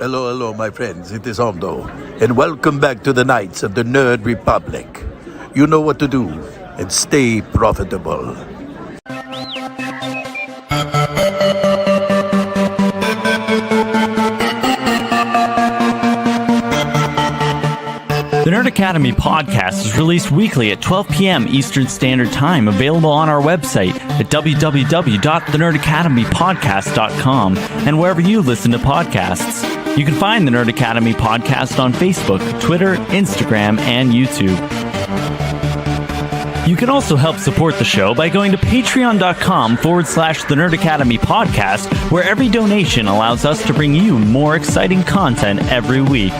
Hello, hello, my friends. It is Hondo, and welcome back to the Knights of the Nerd Republic. You know what to do, and stay profitable. The Nerd Academy podcast is released weekly at 12 p.m. Eastern Standard Time, available on our website at www.thenerdacademypodcast.com and wherever you listen to podcasts. You can find the Nerd Academy podcast on Facebook, Twitter, Instagram, and YouTube. You can also help support the show by going to patreon.com/The Nerd Academy podcast, where every donation allows us to bring you more exciting content every week.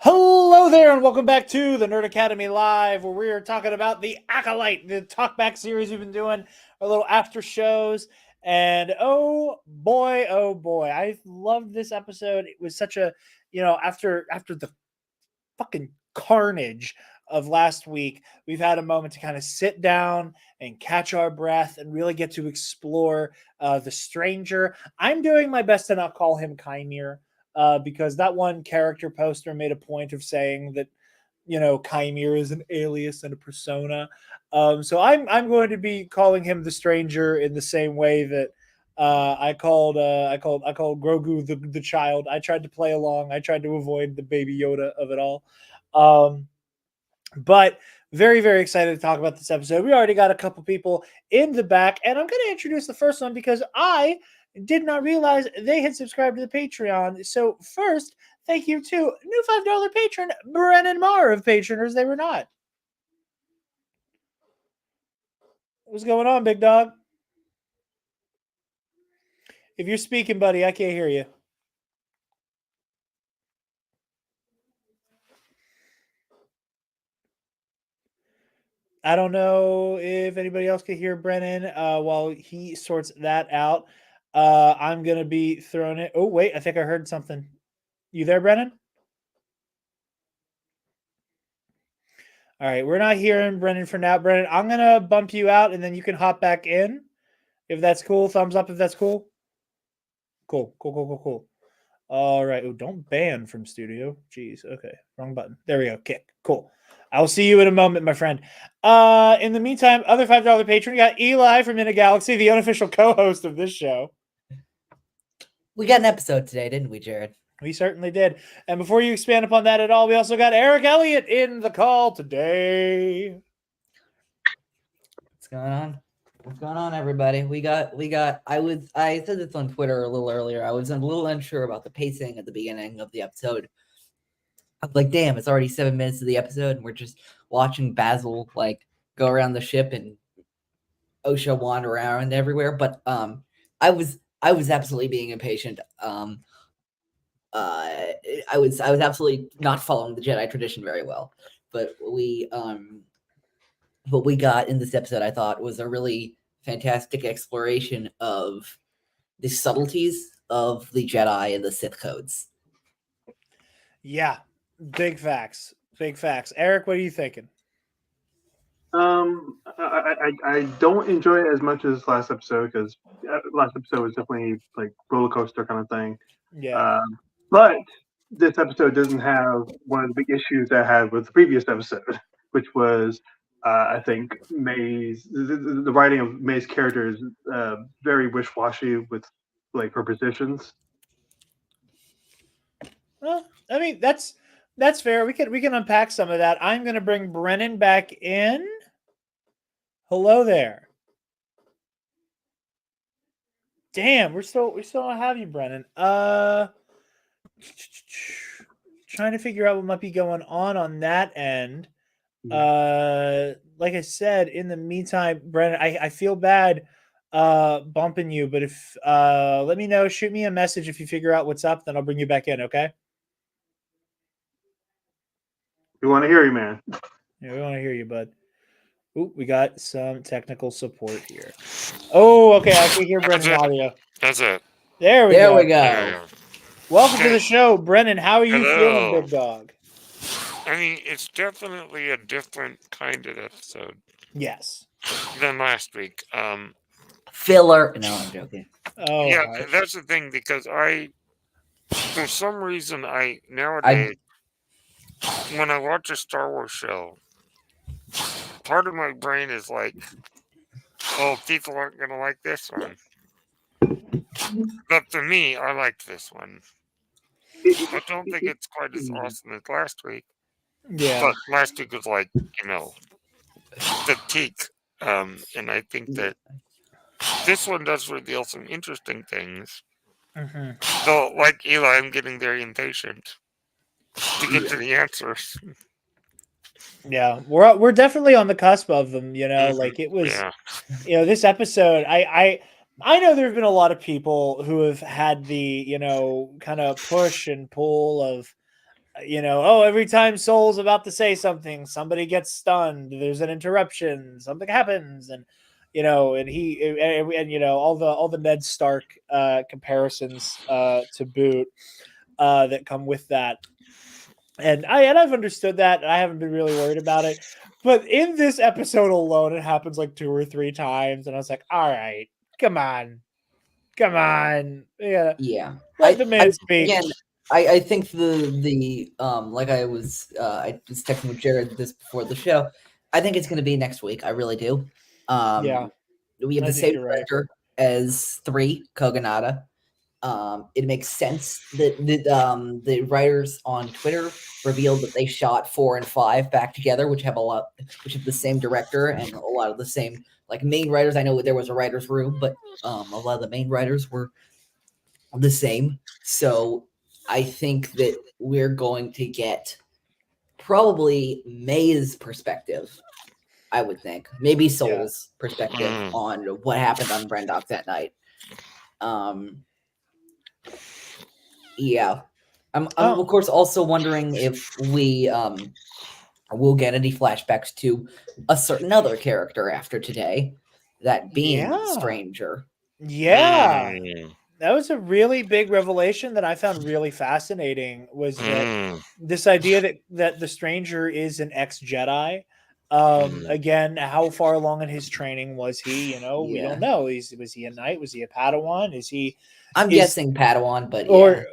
Hello there, and welcome back to the Nerd Academy Live, where we are talking about the Acolyte, the talkback series we've been doing, our little after shows. And oh boy, I loved this episode. It was such a, after the fucking carnage of last week, we've had a moment to kind of sit down and catch our breath and really get to explore the stranger. I'm doing my best to not call him Chimere, because that one character poster made a point of saying that, Chimere is an alias and a persona. So I'm going to be calling him the stranger in the same way that I called Grogu the child. I tried to play along. I tried to avoid the Baby Yoda of it all. But very, very excited to talk about this episode. We already got a couple people in the back, and I'm going to introduce the first one because I did not realize they had subscribed to the Patreon. So first, thank you to new $5 patron, Brennan Marr of Patroners They Were Not. What's going on, big dog? If you're speaking, buddy, I can't hear you. I don't know if anybody else can hear Brennan while he sorts that out. I'm going to be throwing it. Oh, wait, I think I heard something. You there, Brennan? All right, we're not hearing Brennan for now. Brennan, I'm going to bump you out, and then you can hop back in, if that's cool. Thumbs up if that's cool. Cool. All right. Oh, don't ban from studio. Jeez. Okay, wrong button. There we go. Kick. Cool. I will see you in a moment, my friend. In the meantime, other $5 patron, we got Eli from Inner Galaxy, the unofficial co-host of this show. We got an episode today, didn't we, Jarod? We certainly did. And before you expand upon that at all, we also got Eric Elliott in the call today. What's going on? What's going on, everybody? I said this on Twitter a little earlier. I was a little unsure about the pacing at the beginning of the episode. I was like, damn, it's already 7 minutes of the episode, and we're just watching Basil go around the ship and Osha wander around everywhere. But I was absolutely being impatient. I was absolutely not following the Jedi tradition very well. But what we got in this episode, I thought, was a really fantastic exploration of the subtleties of the Jedi and the Sith codes. Yeah, big facts. Eric, what are you thinking? I don't enjoy it as much as last episode because last episode was definitely like roller coaster kind of thing. Yeah. But this episode doesn't have one of the big issues that I had with the previous episode, which was I think the writing of May's character is very wish-washy with like her positions. Well, I mean that's fair. We can unpack some of that. I'm going to bring Brennan back in. Hello there. Damn, we still don't have you, Brennan. Trying to figure out what might be going on that end. Like I said, in the meantime, Brennan, I feel bad bumping you, but if let me know, shoot me a message if you figure out what's up, then I'll bring you back in, okay? We want to hear you, man. Yeah, we want to hear you, bud. Ooh, we got some technical support here. Oh, okay, I can hear Brennan audio. That's it. There we go. There we go. Welcome to the show, Brennan. How are you feeling, big dog? I mean, it's definitely a different kind of episode Yes. than last week. Filler. No, I'm joking. Oh, Yeah, harsh. that's the thing because for some reason, I nowadays when I watch a Star Wars show, part of my brain is like, "Oh, people aren't gonna like this one," but for me, I liked this one. I don't think it's quite as awesome as last week, Yeah. but last week was like, the peak. And I think that this one does reveal some interesting things. Mhm. Though, like Eli, I'm getting very impatient to get to the answers. Yeah, we're definitely on the cusp of them. Like it was. Yeah. This episode, I know there have been a lot of people who have had the kind of push and pull of oh, every time Soul's about to say something, somebody gets stunned, there's an interruption, something happens, and all the Ned Stark comparisons to boot that come with that. And I've understood that, and I haven't been really worried about it. But in this episode alone, it happens like 2 or 3 times, and I was like, "All right, come on, yeah, Yeah. let the man speak." Again, I think the like I was texting with Jared this before the show. I think it's going to be next week. I really do. Yeah, We have I the think same you're right. director as 3 Kogonada. It makes sense that the writers on Twitter revealed that they shot 4 and 5 back together, which have the same director and a lot of the same like main writers. I know there was a writer's room, but a lot of the main writers were the same. So I think that we're going to get probably May's perspective. I would think maybe Soul's perspective on what happened on Brendock that night. Yeah. I'm of course also wondering if we will get any flashbacks to a certain other character after today, that being Stranger. Yeah. That was a really big revelation that I found really fascinating, was that this idea that the Stranger is an ex-Jedi. Again, how far along in his training was he? We don't know. Was he a knight? Was he a Padawan? I'm guessing Padawan, but or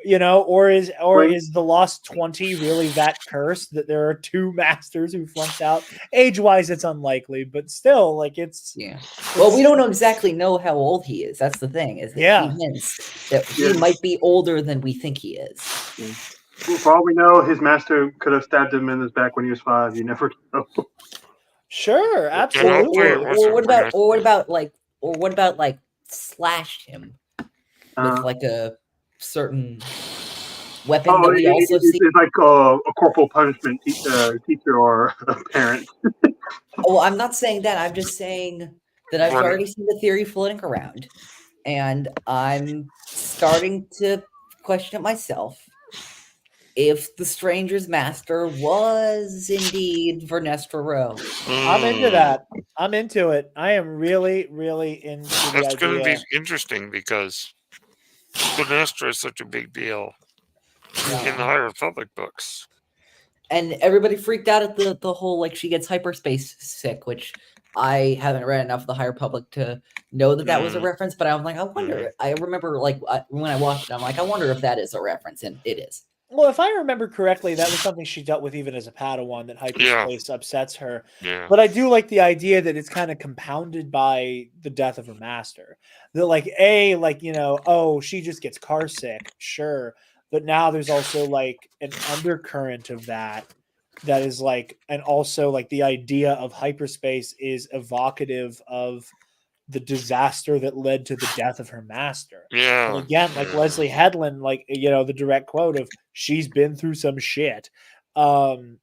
is the Lost 20 really that cursed that there are 2 masters who flunked out? Age-wise, it's unlikely, but still, like well, we don't exactly know how old he is. That's the thing, is that he hints that he might be older than we think he is. For all we know, his master could have stabbed him in his back when he was 5. You never know. Sure, absolutely. Or what about like slashed him with like a certain weapon that we also see? It's like a corporal punishment teacher or a parent. Oh, I'm not saying that. I'm just saying that I've already seen the theory floating around, and I'm starting to question it myself. If the Stranger's master was indeed Vernestra Rowe. I'm into that. I'm into it. I am really, really into the idea. That's going to be interesting because Vernestra is such a big deal in the High Republic books. And everybody freaked out at the whole, like, she gets hyperspace sick, which I haven't read enough of the High Republic to know that was a reference, but I'm like, I wonder. I remember, like, when I watched it, I'm like, I wonder if that is a reference, and it is. Well, if I remember correctly, that was something she dealt with even as a Padawan, that hyperspace upsets her. Yeah. But I do like the idea that it's kind of compounded by the death of her master. That, like, she just gets car sick, sure. But now there's also, like, an undercurrent of that is, like, and also, like, the idea of hyperspace is evocative of the disaster that led to the death of her master. Yeah. And again, like Leslie Headland, like, the direct quote of, she's been through some shit. That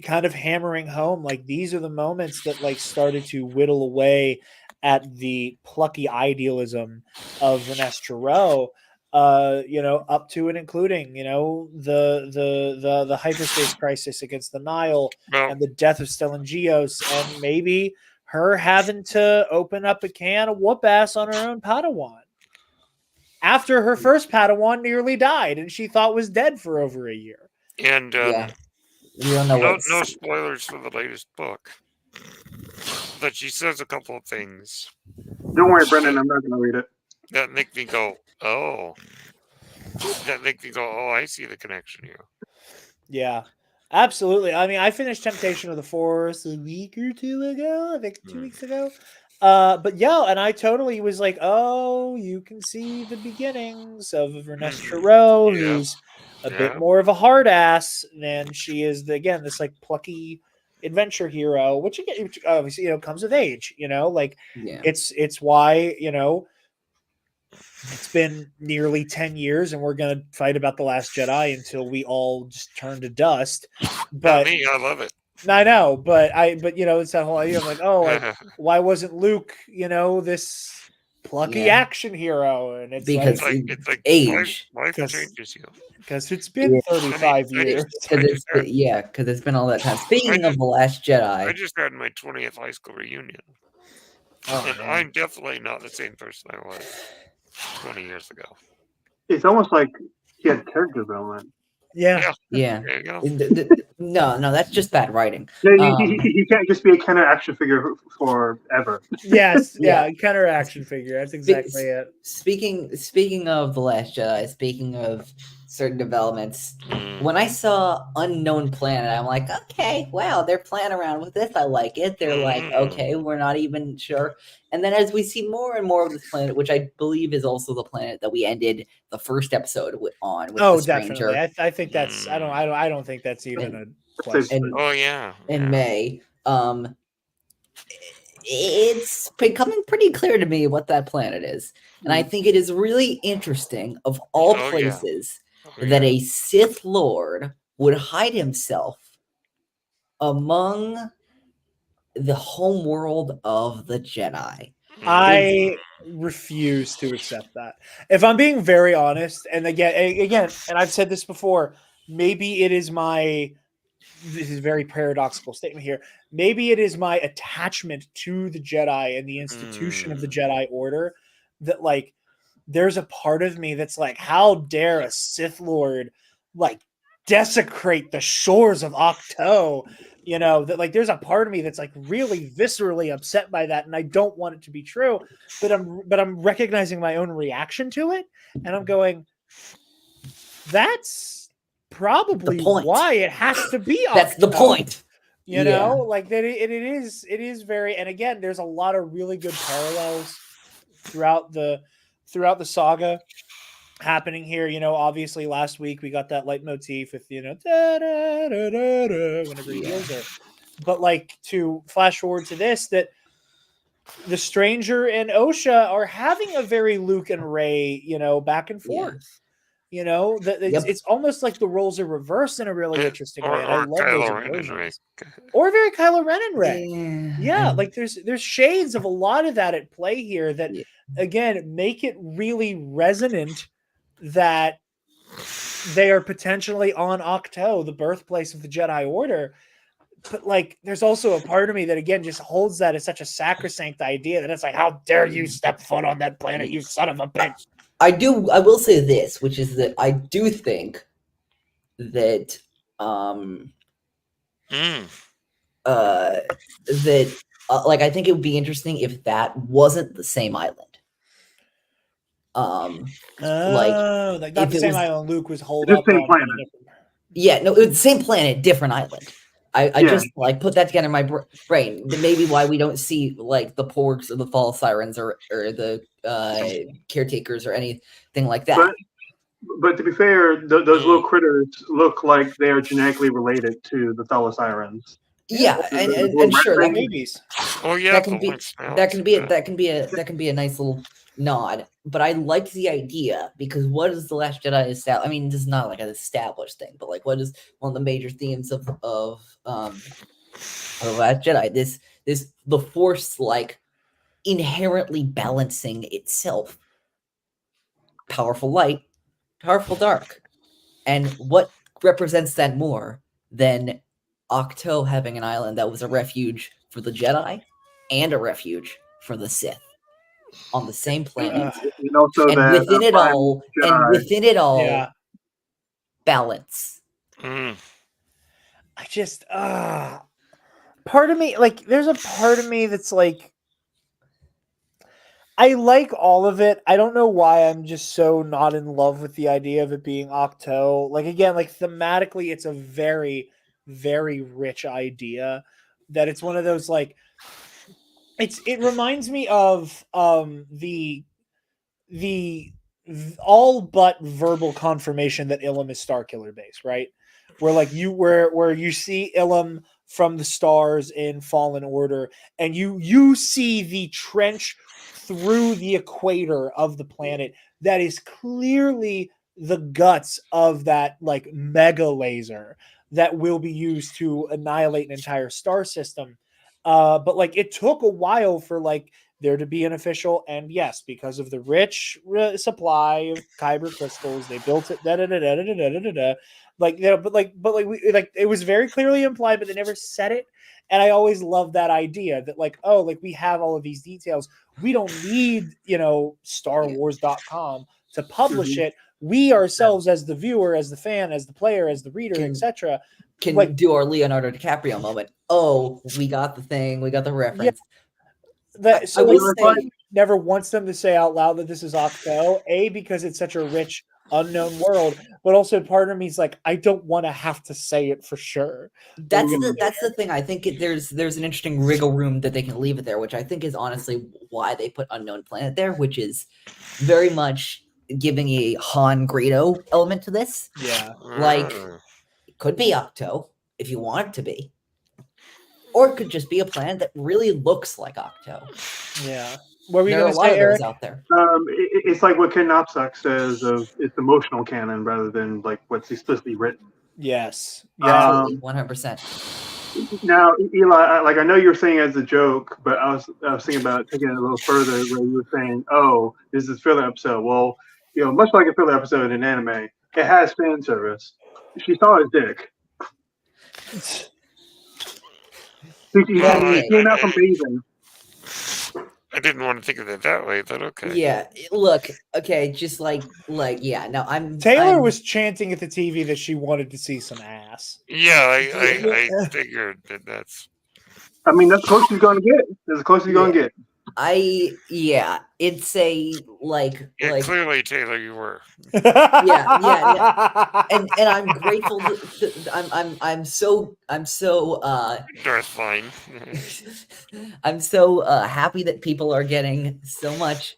kind of hammering home, like, these are the moments that, like, started to whittle away at the plucky idealism of Vernestra Rowe, up to and including, the hyperspace crisis against the Nile and the death of Stellan Gios, and maybe her having to open up a can of whoop ass on her own Padawan after her first Padawan nearly died and she thought was dead for over a year. And Yeah. We don't know what. no spoilers for the latest book. But she says a couple of things Don't worry, Brendan. I'm not going to read it. that make me go, oh. That make me go, oh, I see the connection here. Yeah, absolutely. I mean, I finished Temptation of the Forest a week or two ago. I think 2 weeks ago. But yeah, and I totally was like, oh, you can see the beginnings of Ernest Thoreau, Yeah. who's a bit more of a hard ass than she is. Again, this like plucky adventure hero, which again, obviously, comes with age. Like it's why it's been nearly 10 years, and we're going to fight about The Last Jedi until we all just turn to dust. But not me, I love it. I know, but it's that whole idea of like, oh, like, why wasn't Luke, this plucky action hero? And it's because it's like age. Life changes you. Because it's been 35 years. Because it's been all that time. Speaking of The Last Jedi, I just had my 20th high school reunion. And I'm definitely not the same person I was 20 years ago. It's almost like he had character development. Yeah. There you go. No, that's just bad writing. He can't just be a kind of action figure forever. Yes, counter action figure. That's exactly it. Speaking of The Last Jedi, speaking of certain developments, when I saw Unknown Planet, I'm like, okay, wow, they're playing around with this. I like it. They're like, okay, we're not even sure. And then as we see more and more of this planet, which I believe is also the planet that we ended the first episode on. With the Stranger. Definitely. I think that's. I don't think that's even a question. In May, it's becoming pretty clear to me what that planet is, and I think it is really interesting. Of all places, that a Sith Lord would hide himself among the home world of the Jedi. I refuse to accept that. If I'm being very honest, and again, and I've said this before, maybe it is this is a very paradoxical statement here. Maybe it is my attachment to the Jedi and the institution of the Jedi Order that, like, there's a part of me that's like, how dare a Sith Lord, like, desecrate the shores of Octo? That, like, there's a part of me that's like really viscerally upset by that, and I don't want it to be true, but I'm recognizing my own reaction to it, and I'm going, that's probably why it has to be Octo. That's the point. Like that it is very, and again, there's a lot of really good parallels throughout the saga happening here. Obviously last week we got that leitmotif with da, da, da, da, da, whenever he heals her, but like, to flash forward to this, that the Stranger and Osha are having a very Luke and Rey back and forth. It's almost like the roles are reversed in a really interesting way, and I love those versions. Or very Kylo Ren and Rey. Like there's shades of a lot of that at play here that again make it really resonant that they are potentially on Octo, the birthplace of the Jedi Order. But like, there's also a part of me that again just holds that as such a sacrosanct idea that it's like, how dare you step foot on that planet, you son of a bitch. I will say this, which is that I do think that I think it would be interesting if that wasn't the same island. Like not the same island Luke was holed up on. Planet. Yeah, no, it was the same planet, different island. I just like put that together in my brain. Maybe why we don't see like the Porgs or the Fall Sirens or the caretakers or anything like that. But to be fair, those little critters look like they are genetically related to the Thal Sirens. Yeah, and sure, that babies. That can be a nice little nod. But I like the idea, because what is the Last Jedi establish? I mean, this is not like an established thing, but like, what is one of the major themes of the Last Jedi? This the Force, like, inherently balancing itself. Powerful light, powerful dark, and what represents that more than Octo having an island that was a refuge for the Jedi and a refuge for the Sith on the same planet, and within it all, balance. Mm. I just part of me, like, there's a part of me that's like, I like all of it. I don't know why I'm just so not in love with the idea of it being Octo. Like, again, like, thematically, it's a very, very rich idea. That it's one of those, like, it reminds me of the all but verbal confirmation that Ilum is Starkiller base, right? Where like where you see Ilum from the stars in Fallen Order, and you see the trench through the equator of the planet that is clearly the guts of that like mega laser that will be used to annihilate an entire star system. But like it took a while for like there to be an official, and yes, because of the rich supply of kyber crystals, they built it. Like, but it was very clearly implied, but they never said it. And I always loved that idea that like, oh, like we have all of these details. We don't need, StarWars.com to publish it. We ourselves, as the viewer, as the fan, as the player, as the reader, etc., can do our Leonardo DiCaprio moment. Oh, we got the thing. We got the reference. That so I will like, say, never wants them to say out loud that this is Octo. A, because it's such a rich unknown world, but also part of me is like, I don't want to have to say it for sure. that's the thing. I think there's an interesting wriggle room that they can leave it there, which I think is honestly why they put Unknown Planet there, which is very much giving a Han Greedo element to this. Yeah. Like, it could be Octo if you want it to be. Or it could just be a planet that really looks like Octo. Yeah. What were you There are going a to lot say, of Eric? those out there. It's like what Ken Knopsack says of it's emotional canon rather than like what's explicitly written. Yes. Yeah. 100%. Now, Eli, like I know you're saying as a joke, but I was thinking about taking it a little further, where you were saying, "Oh, this is filler episode." Well, much like a filler episode in anime, it has fan service. She saw his dick. He came out from bathing. I didn't want to think of it that way, but okay. Yeah, look, okay, just like yeah. No, Taylor was chanting at the TV that she wanted to see some ass. Yeah, I figured that's. I mean, that's close she's going to get. That's as close as you're going to get. It's a like. Clearly, Taylor, you were. Yeah. And I'm grateful. I'm so. Darth fine. I'm so happy that people are getting so much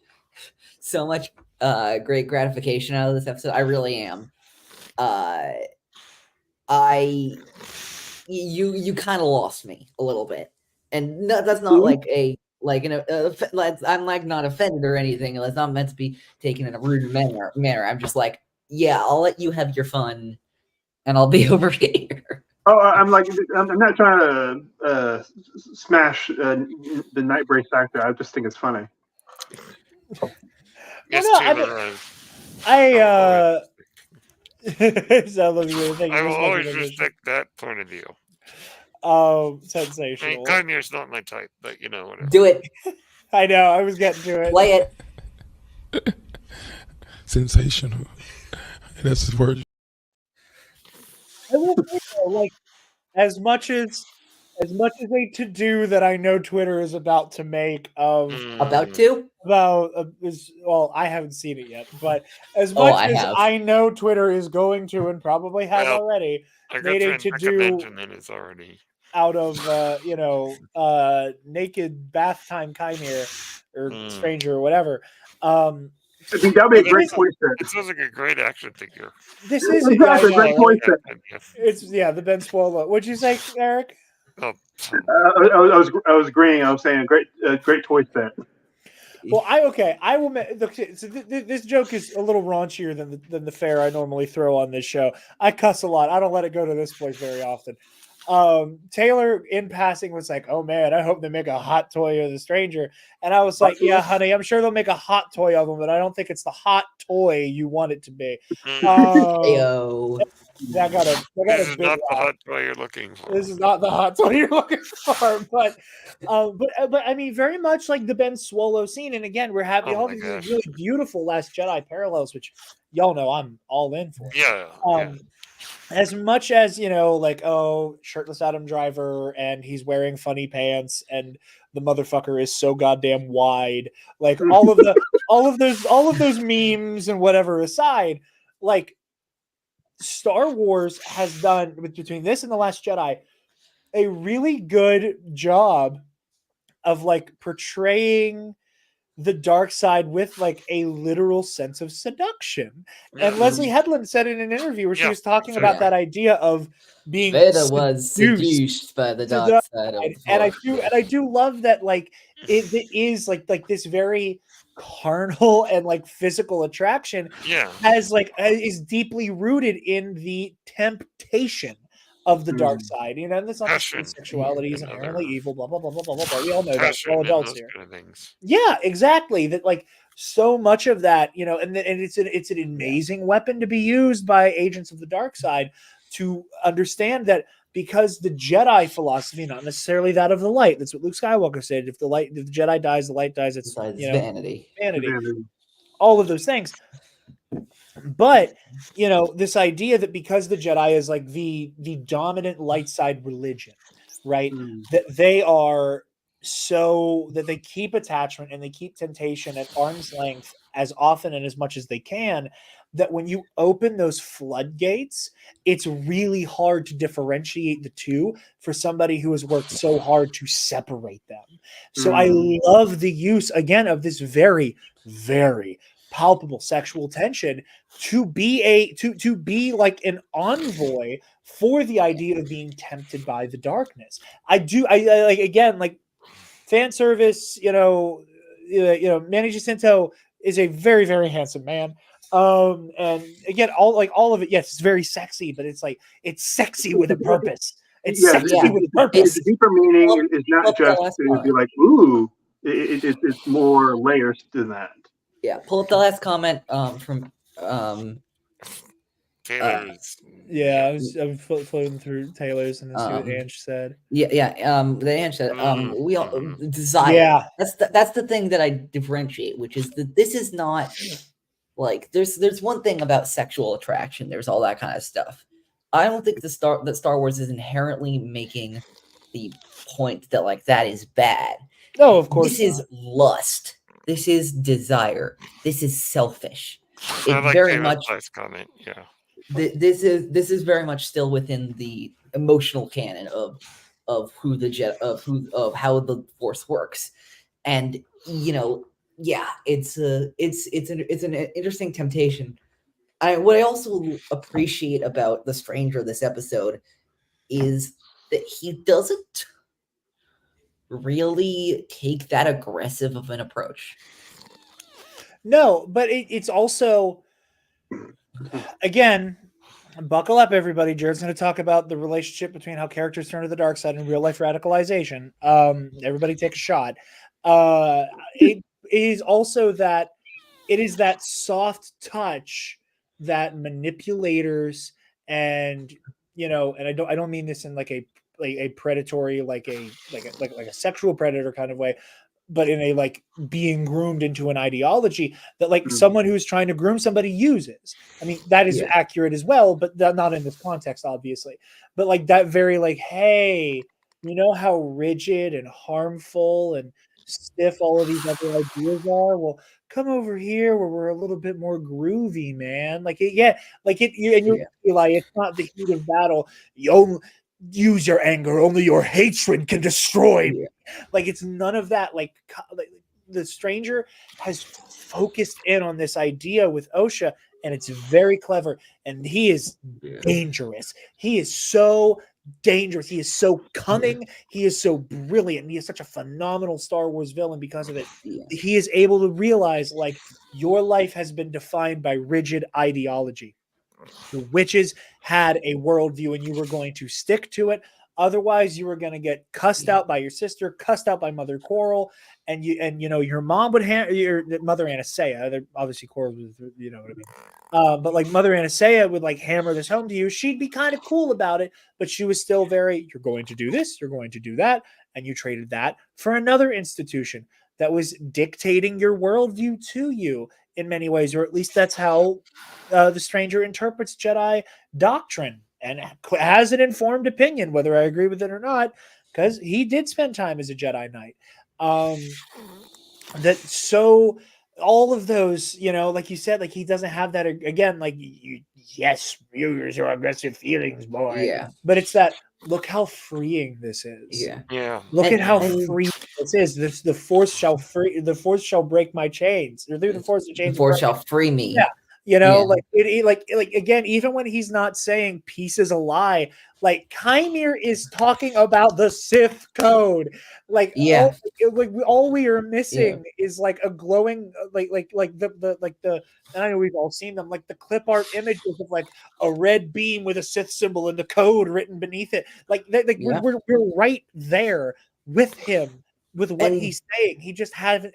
great gratification out of this episode. I really am. You kind of lost me a little bit, and that's not I'm like not offended or anything. It's not meant to be taken in a rude manner. I'm just like, yeah, I'll let you have your fun, and I'll be over here. Oh, I'm not trying to smash the night brace factor. I just think it's funny. Yes, Taylor, I will always respect that point of view. Sensational. I mean, Chimere's not my type, but whatever. Do it. I know. I was getting to it. Play it. Sensational. That's his word. I will say though, like, as much as a to-do that I know Twitter is about to make of well, I haven't seen it yet, but as much as I know Twitter is going to and probably has already made a to-do already out of naked bath time Chimere or Stranger or whatever. I think that'd be a great toy set. It sounds like a great action figure. This is a great toy set. It's the Ben Swallow. What'd you say, Eric? Oh. I was agreeing. I was saying a great toy set. Well, I will. So this joke is a little raunchier than the fare I normally throw on this show. I cuss a lot. I don't let it go to this place very often. Taylor in passing was like, "Oh man, I hope they make a hot toy of the Stranger," and I was like, "Yeah, honey, I'm sure they'll make a hot toy of them, but I don't think it's the hot toy you want it to be." That got a this is not the hot toy you're looking for. This is not the hot toy you're looking for, but I mean, very much like the Ben Swallow scene. And again, we're having all these really beautiful Last Jedi parallels, which y'all know I'm all in for. Yeah. as much as, like, oh, shirtless Adam Driver and he's wearing funny pants and the motherfucker is so goddamn wide, like all of those memes and whatever aside, like Star Wars has done between this and The Last Jedi a really good job of like portraying the dark side with like a literal sense of seduction. Yeah. And Leslie Headland said in an interview where she Yeah, was talking about exactly. that idea of being Vader was seduced seduced by the to dark the side of the and force. I do love that, like it is like this very carnal and like physical attraction Yeah. has like is deeply rooted in the temptation of the dark side, and that's not to say Passion. sexuality is And inherently other evil, blah blah blah blah blah blah blah. We all know that. We're all passion and adults those here. kind of things. Yeah, exactly. That like so much of that, and it's an amazing weapon to be used by agents of the dark side to understand that, because the Jedi philosophy, not necessarily that of the light. That's what Luke Skywalker said. If the Jedi dies, the light dies. It's Besides vanity. vanity. All of those things. But this idea that because the Jedi is like the dominant light side religion, right? That they are so that they keep attachment and they keep temptation at arm's length as often and as much as they can, that when you open those floodgates, it's really hard to differentiate the two for somebody who has worked so hard to separate them. So I love the use again of this very, very palpable sexual tension to be to be like an envoy for the idea of being tempted by the darkness. I like, again, like fan service, Manny Jacinto is a very, very handsome man. And again, all of it, yes, it's very sexy, but it's like it's sexy with a purpose. It's sexy with purpose. The deeper meaning is not just to be like, ooh, it's more layers than that. Yeah, pull up the last comment from Taylor's. Yeah, I'm floating through Taylor's and see what Ange said. The Ange said, we all desire. Yeah. That's the thing that I differentiate, which is that this is not like there's one thing about sexual attraction. There's all that kind of stuff. I don't think that Star Wars is inherently making the point that like that is bad. No, of course this is lust. This is desire. This is selfish. I like very Taylor's much last comment. Yeah. This is very much still within the emotional canon of who the jet of how the Force works, and it's an interesting temptation. What I also appreciate about the Stranger this episode is that he doesn't really take that aggressive of an approach. No, but it's also, again, buckle up, everybody. Jared's going to talk about the relationship between how characters turn to the dark side and real life radicalization. Everybody take a shot. It is also that it is that soft touch that manipulators and and I don't mean this in like a predatory, like a sexual predator kind of way, but in a like being groomed into an ideology that like someone who's trying to groom somebody uses. I mean, that is accurate as well, but not in this context, obviously. But like that very like, hey, you know how rigid and harmful and stiff all of these other ideas are? Well, come over here where we're a little bit more groovy, man. Like you're like, it's not the heat of battle. You use your anger. Only your hatred can destroy me. Like it's none of that. Like the Stranger has focused in on this idea with Osha, and it's very clever. And he is dangerous. He is so dangerous. He is so cunning. He is so brilliant. He is such a phenomenal Star Wars villain because of it. He is able to realize like your life has been defined by rigid ideology. The witches had a worldview and you were going to stick to it. Otherwise, you were going to get cussed out by your sister, cussed out by Mother Coral, and your mom would your Mother Anastasia. Obviously, Coral was, you know what I mean. But like Mother Anastasia would like hammer this home to you. She'd be kind of cool about it, but she was still very, you're going to do this, you're going to do that, and you traded that for another institution that was dictating your worldview to you in many ways, or at least that's how the Stranger interprets Jedi doctrine. and has an informed opinion, whether I agree with it or not, because he did spend time as a Jedi Knight. That so all of those, you know, like you said, like he doesn't have that again. Like yes, use your aggressive feelings, boy. Yeah. But it's that look how freeing this is. Yeah. Yeah. Look at how And free this is. The force shall free. The force shall break my chains. Or through the force, the the chains. force shall free me. Yeah. You know, Yeah. like like again, even when he's not saying peace is a lie, like Kymir is talking about the Sith code. Like Yeah. all we are missing is like a glowing like the and I know we've all seen them, like the clip art images of like a red beam with a Sith symbol and the code written beneath it. Like Yeah. we're right there with him with what And- he's saying. He just hasn't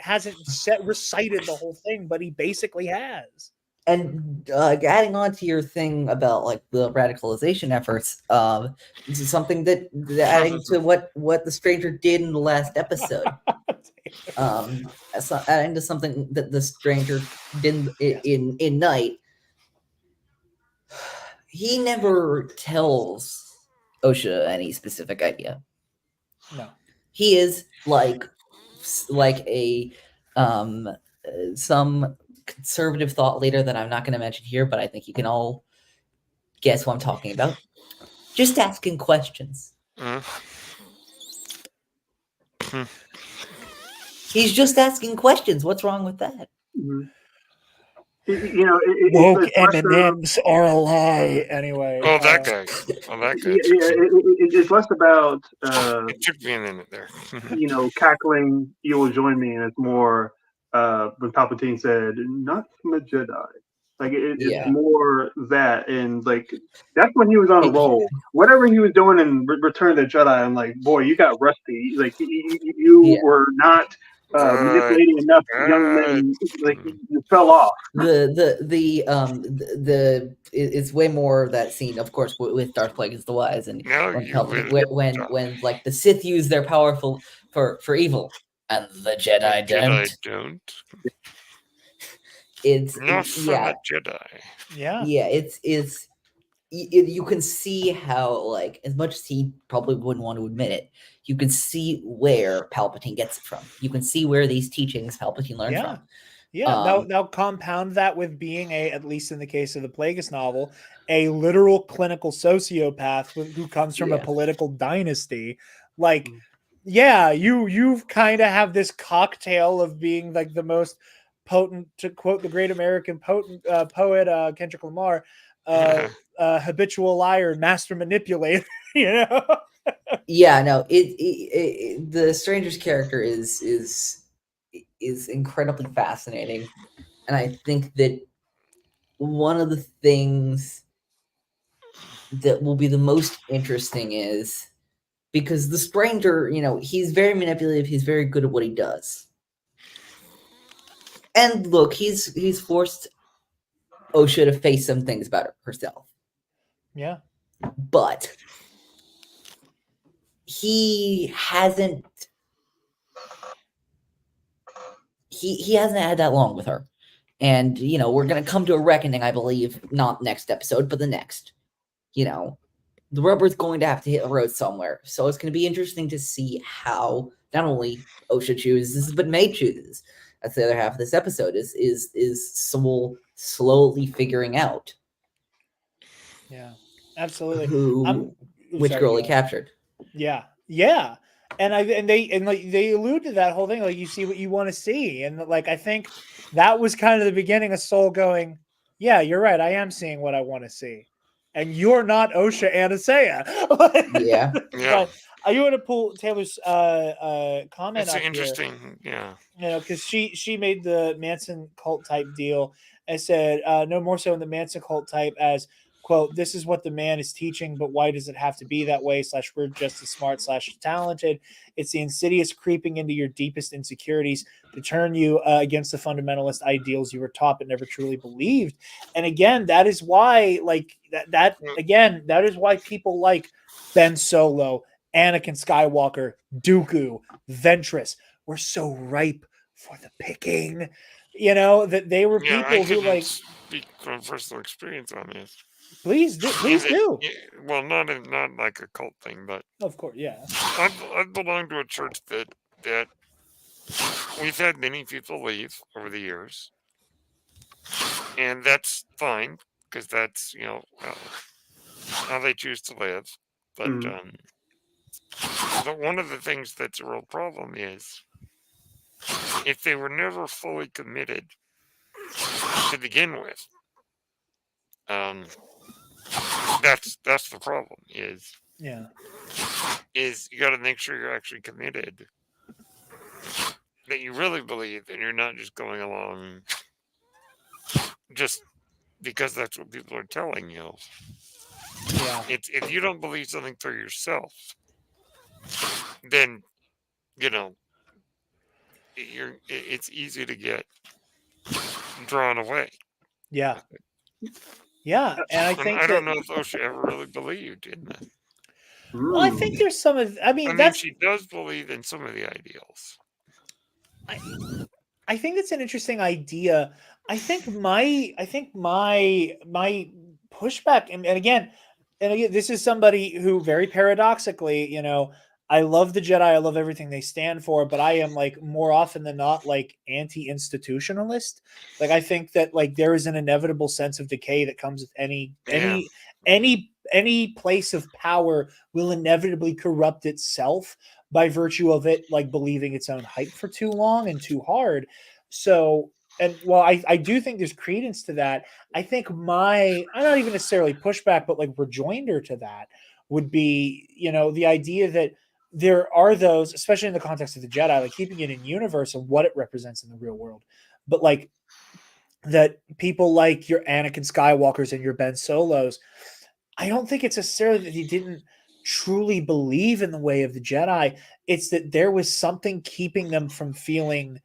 recited the whole thing, but he basically has. And adding on to your thing about like the radicalization efforts, this is something that adding to what the stranger did in the last episode. Adding to something that the stranger did in Night. He never tells Osha any specific idea. No. He is like a some conservative thought leader that I'm not going to mention here, but I think you can all guess what I'm talking about. Just asking questions. He's just asking questions. What's wrong with that? Mm-hmm. You know, woke it's M&Ms are a lie. Anyway. Oh, that guy. Oh, that guy. It's less about It took me a minute there. you know, cackling, you will join me, and it's more when Palpatine said, "Not from a Jedi." Like it's more that, and like that's when he was on a roll. Whatever he was doing in Return of the Jedi, I'm like, boy, you got rusty. Like you were not manipulating enough young men. Like you fell off. It's way more that scene, of course, with Darth Plagueis the Wise, and when like the Sith use their power for evil, and the Jedi don't. It's not from a Jedi. Yeah, you can see how, like, as much as he probably wouldn't want to admit it, you can see where Palpatine gets it from. You can see where these teachings Palpatine learned from. Yeah, now compound that with being at least in the case of the Plagueis novel, a literal clinical sociopath who comes from a political dynasty. Like, you kind of have this cocktail of being like the most potent, to quote the great American poet Kendrick Lamar, habitual liar, master manipulator. You know? No, the stranger's character is incredibly fascinating, and I think that one of the things that will be the most interesting is because the stranger, you know, he's very manipulative, he's very good at what he does. And look, he's forced Osha to face some things about herself. Yeah. But he hasn't had that long with her. And, you know, we're going to come to a reckoning, I believe, not next episode, but the next. You know, the rubber's going to have to hit the road somewhere. So it's going to be interesting to see how not only Osha chooses, but May chooses. That's the other half of this episode is Soul slowly figuring out. Yeah, absolutely. Which girl he captured. Yeah. And they allude to that whole thing. Like, you see what you want to see. And like, I think that was kind of the beginning of Soul going, yeah, you're right. I am seeing what I want to see. And you're not Osha Anasea. Yeah. But I want to pull Taylor's comment It's up interesting. here. You know, because she made the Manson cult type deal and said, no more so in the Manson cult type as, quote, this is what the man is teaching, but why does it have to be that way? / we're just as smart / talented. It's the insidious creeping into your deepest insecurities to turn you against the fundamentalist ideals you were taught but never truly believed. And again, that is why, like that is why people like Ben Solo, Anakin Skywalker, Dooku, Ventress were so ripe for the picking. You know, that they were people who like speak from personal experience on this. Please do. Please do. Well, not like a cult thing, but Of course, yeah. I've belonged to a church that we've had many people leave over the years, and that's fine because that's how they choose to live. But but one of the things that's a real problem is if they were never fully committed to begin with. That's the problem is Yeah. you got to make sure you're actually committed, that you really believe, and you're not just going along just because that's what people are telling you. Yeah. If you don't believe something for yourself, then it's easy to get drawn away. Yeah. Yeah. And I think I don't know if Osha ever really believed in that. Well, I think there's some of. I mean, she does believe in some of the ideals. I think that's an interesting idea. I think my pushback, and again, this is somebody who very paradoxically, I love the Jedi. I love everything they stand for, but I am like more often than not like anti-institutionalist. Like I think that like there is an inevitable sense of decay that comes with any place of power will inevitably corrupt itself by virtue of it like believing its own hype for too long and too hard. So, and while I do think there's credence to that, I think I'm not even necessarily pushback, but like rejoinder to that would be, the idea that there are those, especially in the context of the Jedi, like keeping it in universe and what it represents in the real world, but like that people like your Anakin Skywalkers and your Ben Solos, I don't think it's necessarily that he didn't truly believe in the way of the Jedi. It's that there was something keeping them from feeling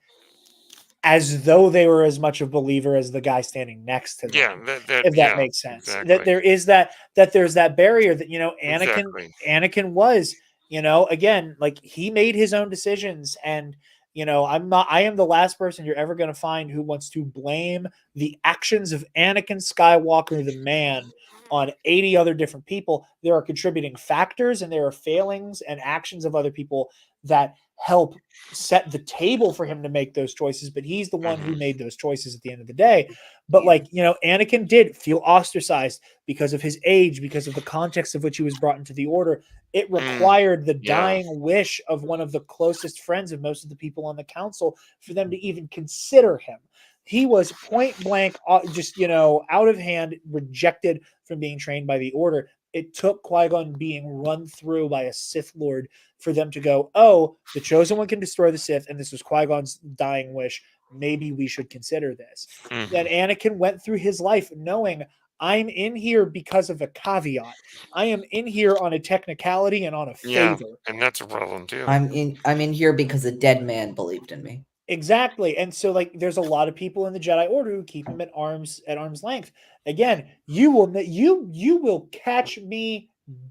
as though they were as much a believer as the guy standing next to them. If that makes sense. Exactly. That there is that there's that barrier that, Anakin was, again, like he made his own decisions, and I am the last person you're ever going to find who wants to blame the actions of Anakin Skywalker, the man, on 80 other different people. There are contributing factors and there are failings and actions of other people that help set the table for him to make those choices, but he's the one who made those choices at the end of the day. But Anakin did feel ostracized because of his age, because of the context of which he was brought into the order. It required the dying wish of one of the closest friends of most of the people on the council for them to even consider him. He was point blank, just, out of hand, rejected from being trained by the order. It took Qui-Gon being run through by a Sith Lord for them to go, oh, the Chosen One can destroy the Sith, and this was Qui-Gon's dying wish. Maybe we should consider this. And Anakin went through his life knowing, I'm in here because of a caveat. I am in here on a technicality and on a favor. And that's a problem too. I'm in here because a dead man believed in me. Exactly. And so there's a lot of people in the Jedi Order who keep him at arm's length. Again, you will catch me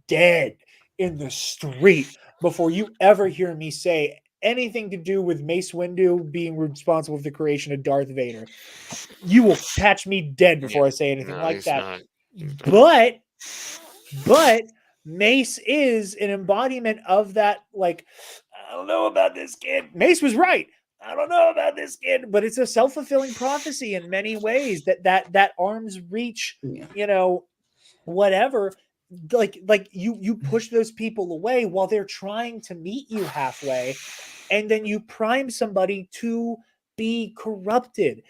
dead in the street before you ever hear me say anything to do with Mace Windu being responsible for the creation of Darth Vader. You will catch me dead before I say anything like that. But Mace is an embodiment of that. Like, I don't know about this kid. Mace was right. I don't know about this kid, but it's a self-fulfilling prophecy in many ways that arm's reach, whatever, like you push those people away while they're trying to meet you halfway, and then you prime somebody to be corrupted,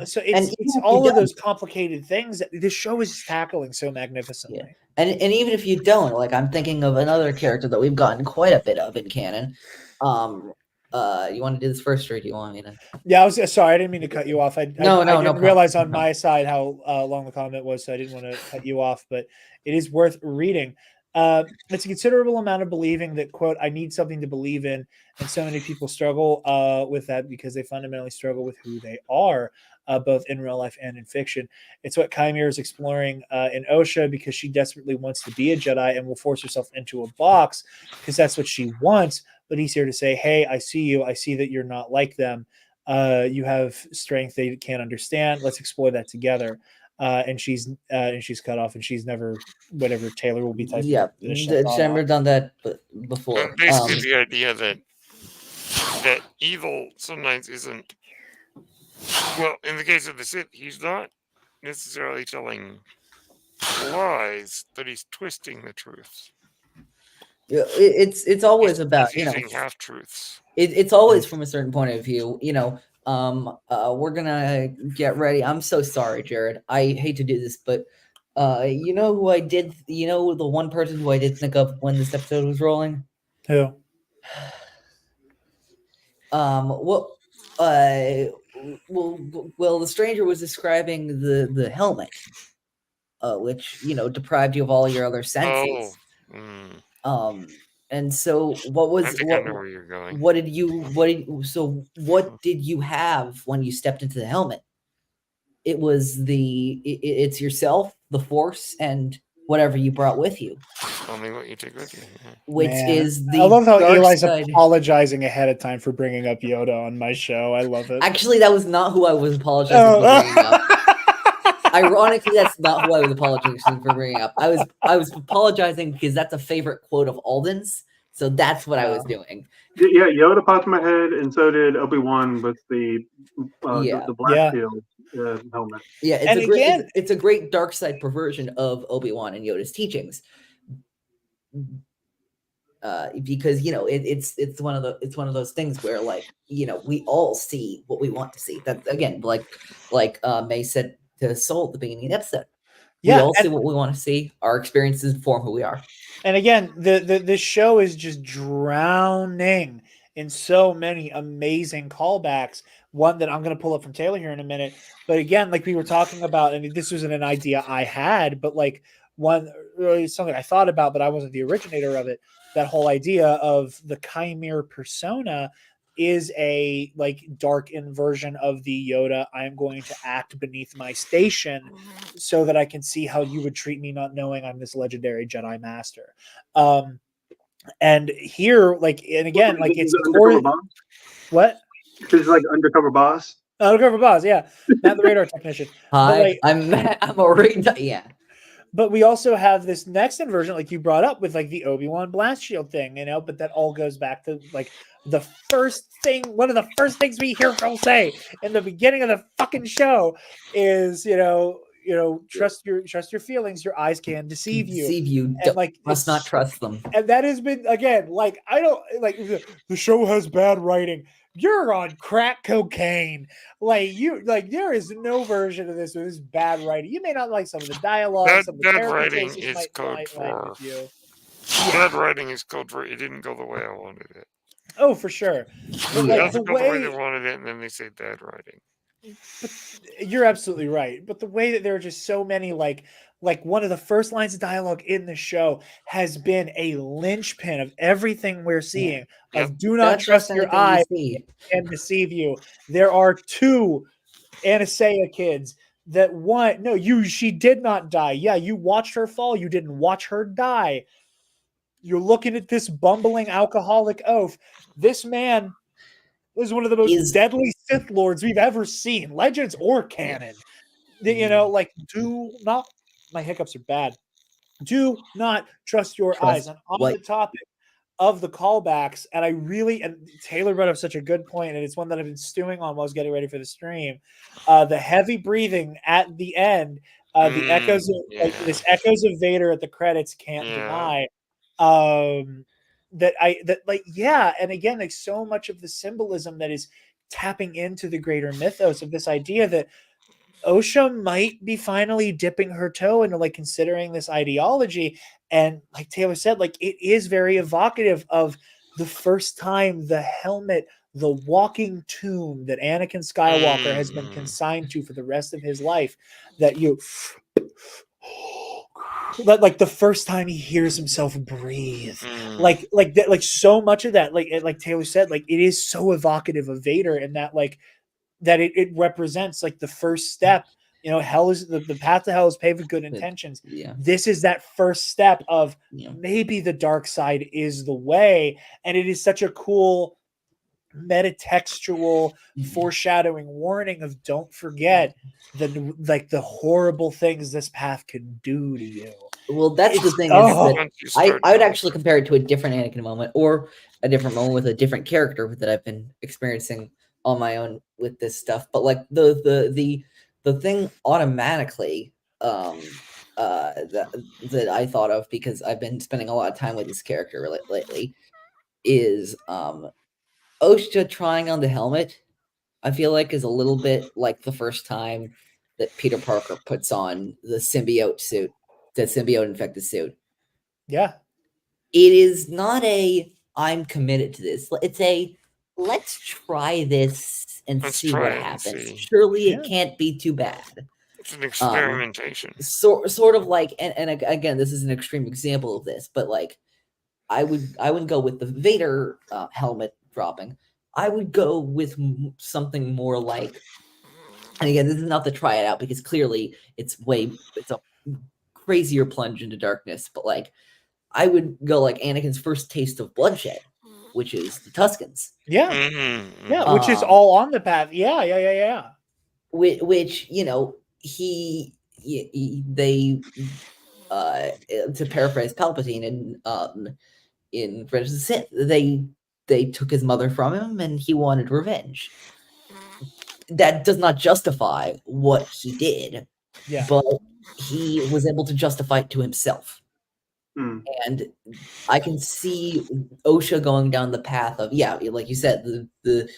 so it's all of those complicated things that this show is tackling so magnificently. And even if you don't, like, I'm thinking of another character that we've gotten quite a bit of in canon. You want to do this first, or do you want me to? Yeah, I was sorry. I didn't mean to cut you off. I didn't realize on my side how long the comment was, so I didn't want to cut you off. But it is worth reading. It's a considerable amount of believing that, quote, I need something to believe in, and so many people struggle with that because they fundamentally struggle with who they are, both in real life and in fiction. It's what Chimera is exploring in Osha, because she desperately wants to be a Jedi and will force herself into a box because that's what she wants. But he's here to say, hey, I see you. I see that you're not like them. You have strength they can't understand. Let's explore that together. and she's cut off, and she's never whatever Taylor will be typing. Yeah, she's never done that before. And basically, the idea that evil sometimes isn't. Well, in the case of the Sith, he's not necessarily telling lies, but he's twisting the truth. It's always He's about using half truths. It's always from a certain point of view. We're gonna get ready. I'm so sorry, Jarod. I hate to do this, but you know who I did? You know the one person who I did think of when this episode was rolling? Who? Well, the stranger was describing the helmet, which deprived you of all your other senses. And so what was I think I know where you're going. what did you have when you stepped into the helmet? It was it's yourself, the Force, and whatever you brought with you. Only what you take with you. Yeah. Which is the I love how dark Eli's side. apologizing ahead of time for bringing up Yoda on my show. I love it. Actually, that was not who I was apologizing for bringing up. Ironically, that's not who I was apologizing for bringing up. I was apologizing because that's a favorite quote of Alden's, so that's what I was doing. Yeah, Yoda popped in my head, and so did Obi-Wan with the black field helmet. Yeah, it's a great dark side perversion of Obi-Wan and Yoda's teachings. Because it's one of those things where we all see what we want to see. That again, like May said to Soul at the beginning of the episode. We all see what we want to see. Our experiences inform who we are. And again, the show is just drowning in so many amazing callbacks. One that I'm going to pull up from Taylor here in a minute. But again, like we were talking about, and this wasn't an idea I had, but something I thought about, but I wasn't the originator of it. That whole idea of the Chimera persona is a dark inversion of the Yoda. I'm going to act beneath my station so that I can see how you would treat me, not knowing I'm this legendary Jedi Master. And here, and again, it's undercover boss. What? It's like undercover boss. Undercover boss, yeah, not the radar technician. Hi, I'm already yeah. But we also have this next inversion, like you brought up, with the Obi-Wan blast shield thing, but that all goes back to the first thing. One of the first things we hear Phil say in the beginning of the fucking show is, trust your feelings. Your eyes can deceive you. Deceive you. And must not trust them. And that has been again, I don't the show has bad writing. You're on crack cocaine. There is no version of this with this bad writing. You may not like some of the dialogue. Bad writing is code for. Bad writing is code for it didn't go the way I wanted it. Oh, for sure. But it doesn't go the way they wanted it, and then they say bad writing. But you're absolutely right. But the way that there are just so many one of the first lines of dialogue in the show has been a linchpin of everything we're seeing. Of do not trust your eyes and deceive you. There are two Anastasia kids that she did not die. Yeah, you watched her fall. You didn't watch her die. You're looking at this bumbling alcoholic oaf. This man is one of the most deadly Sith Lords we've ever seen, legends or canon. Do not. My hiccups are bad. Do not trust your eyes. And on the topic of the callbacks, and Taylor brought up such a good point, and it's one that I've been stewing on while I was getting ready for the stream. The heavy breathing at the end, the echoes of this echoes of Vader at the credits can't deny. And again, so much of the symbolism that is tapping into the greater mythos of this idea that Osha might be finally dipping her toe into considering this ideology. And like Taylor said, it is very evocative of the first time the helmet, the walking tomb that Anakin Skywalker has been consigned to for the rest of his life, that the first time he hears himself breathe, so much of that, like Taylor said, it is so evocative of Vader, and that that it represents the first step. Hell is the path to hell is paved with good intentions. Yeah. This is that first step of maybe the dark side is the way. And it is such a cool metatextual foreshadowing warning of don't forget the horrible things this path can do to you. Well, that's the It's- thing oh. is that I would actually compare it to a different Anakin moment, or a different moment with a different character that I've been experiencing on my own with this stuff. But like the thing automatically that I thought of, because I've been spending a lot of time with this character lately, is Osha trying on the helmet. I feel like is a little bit like the first time that Peter Parker puts on the symbiote suit, the symbiote infected suit. Yeah. It is not a I'm committed to this. It's a let's try this and see what happens. Surely it can't be too bad. It's an experimentation. Sort of like, and again, this is an extreme example of this, but like I would go with the Vader helmet dropping. I would go with something more like, and again, this is not to try it out because clearly it's a crazier plunge into darkness, but like I would go like Anakin's first taste of bloodshed, which is the Tuscans. Yeah. Mm-hmm. Yeah, which is all on the path. Yeah. Which they to paraphrase Palpatine in Revenge of the Sith, they took his mother from him and he wanted revenge. That does not justify what he did, but he was able to justify it to himself. And I can see Osha going down the path of, like you said, the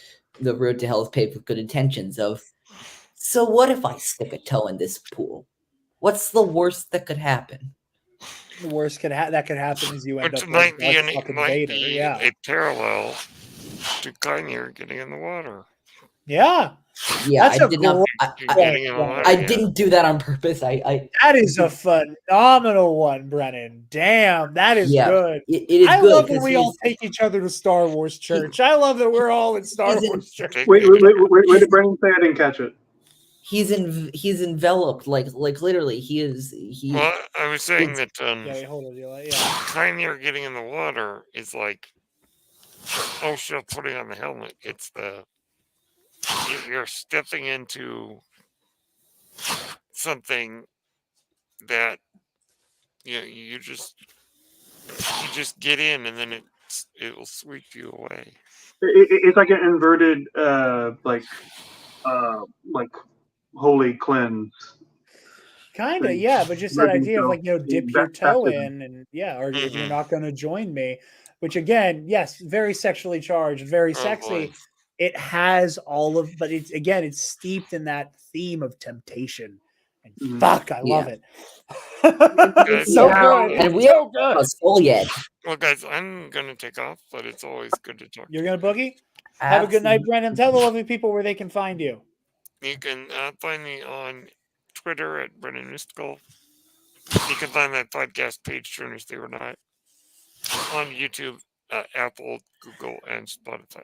road to hell is paved with good intentions of, so what if I stick a toe in this pool? What's the worst that could happen? The worst that could happen is you end Which up might like be fucking Vader. a parallel to Kynir getting in the water. Yeah. I didn't do that on purpose. That is a phenomenal one, Brennan. Damn, that is good. It is I good love that we all take each other to Star Wars church. I love that we're all in Star Wars church. Wait, did Brennan say? I didn't catch it. He's enveloped, like literally he is. Well, I was saying that hold on, Kynir getting in the water is like Osha putting on the helmet. It's you're stepping into something that you just get in, and then it will sweep you away. It's like an inverted like holy cleanse. Kind of, yeah, but just that idea of like, dip your toe in, and or if you're not going to join me, which again, yes, very sexually charged, very sexy. Boy. It has all of, but it's steeped in that theme of temptation. And fuck, I love it. It's so good. And we are good. Yet. Well, guys, I'm gonna take off, but it's always good to talk. You're gonna boogie? Have a good night, Brendan. Tell the lovely people where they can find you. You can find me on Twitter at Brennan Mystical. You can find that podcast page, True They Were Not, on YouTube, Apple, Google, and Spotify.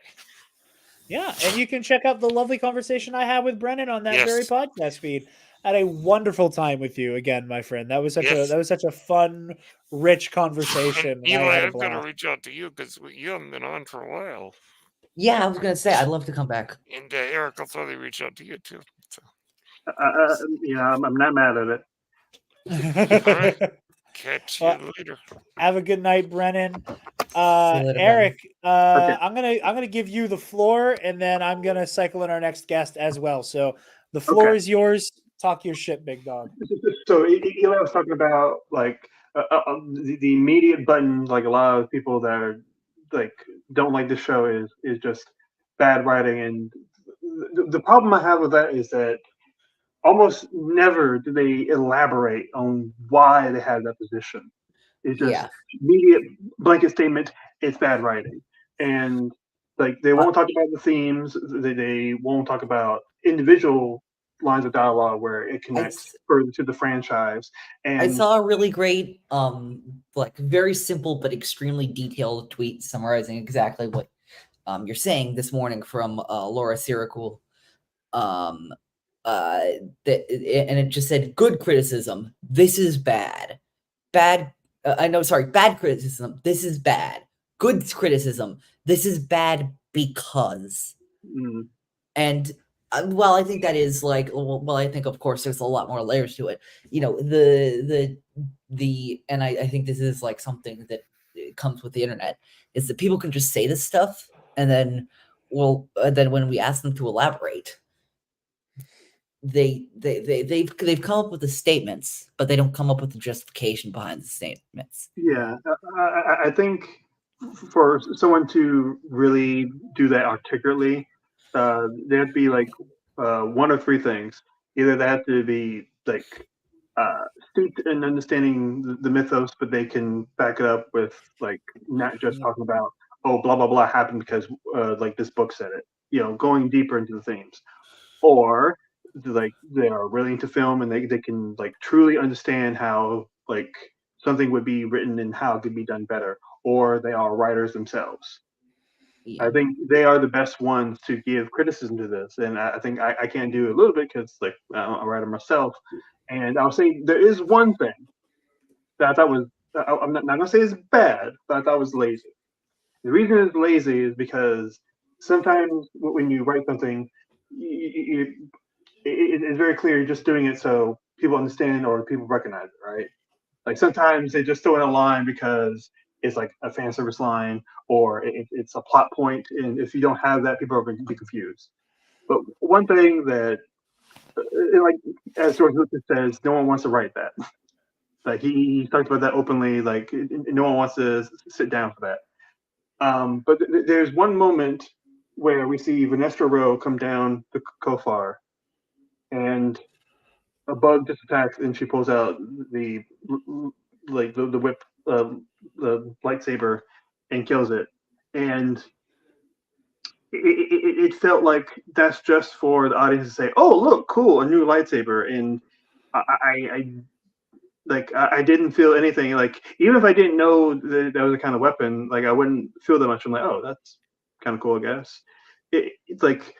Yeah, and you can check out the lovely conversation I had with Brennan on that very podcast feed. I had a wonderful time with you again, my friend. That was such a fun, rich conversation. And Eli, I'm going to reach out to you because you haven't been on for a while. Yeah, I was going to say I'd love to come back. And Eric will probably reach out to you too. So. I'm not mad at it. All right. Catch you later. Have a good night, Brennan. Eric, I'm gonna give you the floor, and then I'm gonna cycle in our next guest as well. So the floor is yours. Talk your shit, big dog. So Eli was talking about like the immediate button. Like a lot of people that are like don't like the show is just bad writing, and the problem I have with that is that almost never do they elaborate on why they have that position. It's just immediate blanket statement. It's bad writing, and like they won't talk about the themes. They won't talk about individual lines of dialogue where it connects further to the franchise. And I saw a really great, like very simple but extremely detailed tweet summarizing exactly what you're saying this morning from Laura Siracool. And it just said, good criticism. This is bad. Bad criticism. This is bad. Good criticism. This is bad. because. Mm. And well, I think that is like, well, I think of course there's a lot more layers to it. You know, the and I think this is like something that comes with the internet, is that people can just say this stuff, and then then when we ask them to elaborate, they've come up with the statements, but they don't come up with the justification behind the statements. Yeah, I think for someone to really do that articulately, they have to be like one of three things. Either they have to be like steeped in understanding the mythos, but they can back it up with like not just talking about, oh, blah blah blah happened because like this book said it. You know, going deeper into the themes, or like they are really into film and they can like truly understand how like something would be written and how it could be done better, or they are writers themselves. Yeah. I think they are the best ones to give criticism to this, and I think I can do a little bit because like I'm a writer myself, and I'll say there is one thing that I thought was I'm not gonna say it's bad, but I thought was lazy. The reason it's lazy is because sometimes when you write something, it's very clear you're just doing it so people understand or people recognize it, right? Like sometimes they just throw in a line because it's like a fan service line or it's a plot point, and if you don't have that, people are going to be confused. But one thing that, like as George Lucas says, no one wants to write that. Like he talked about that openly. Like no one wants to sit down for that. But there's one moment where we see Vanessa Rowe come down the Kofar, and a bug just attacks, and she pulls out the like the whip, the lightsaber, and kills it. And it felt like that's just for the audience to say, "Oh, look, cool, a new lightsaber." And I didn't feel anything. Like even if I didn't know that was a kind of weapon, like I wouldn't feel that much. I'm like, "Oh, that's kind of cool, I guess." It's like,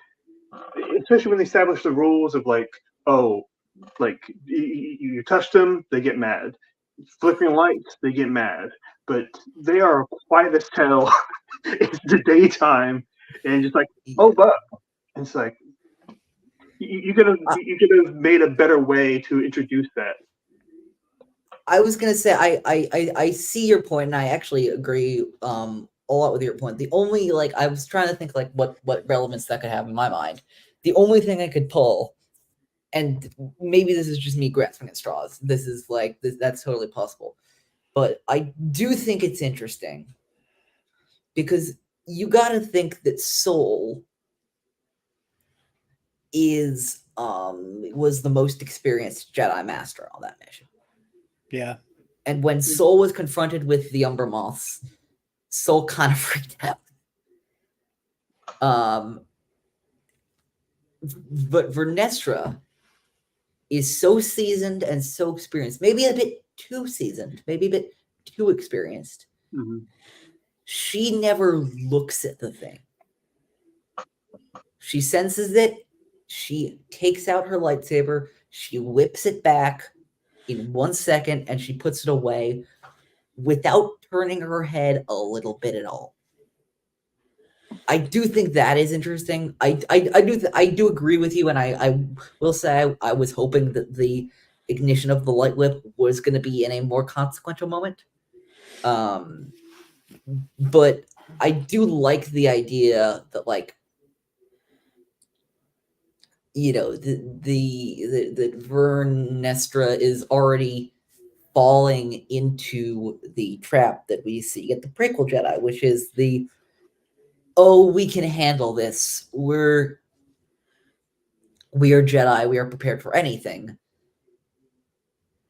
especially when they establish the rules of like, oh, like you touch them, they get mad. Flickering lights, they get mad. But they are quiet as hell. It's the daytime, and just like, oh, but it's like you could have made a better way to introduce that. I was gonna say I see your point, and I actually agree a lot with your point. The only like I was trying to think like what relevance that could have in my mind. The only thing I could pull, and maybe this is just me grasping at straws. This is like that's totally possible, but I do think it's interesting because you got to think that Soul is was the most experienced Jedi Master on that mission. Yeah. And when Soul was confronted with the Umber Moths, Soul kind of freaked out. But Vernestra is so seasoned and so experienced, maybe a bit too seasoned, maybe a bit too experienced. Mm-hmm. She never looks at the thing. She senses it. She takes out her lightsaber. She whips it back in 1 second, and she puts it away without turning her head a little bit at all. I do think that is interesting. I do agree with you, and I will say I was hoping that the ignition of the light whip was going to be in a more consequential moment. But I do like the idea that, like, you know, the Vernestra is already falling into the trap that we see at the prequel Jedi, which is we can handle this. We are Jedi. We are prepared for anything.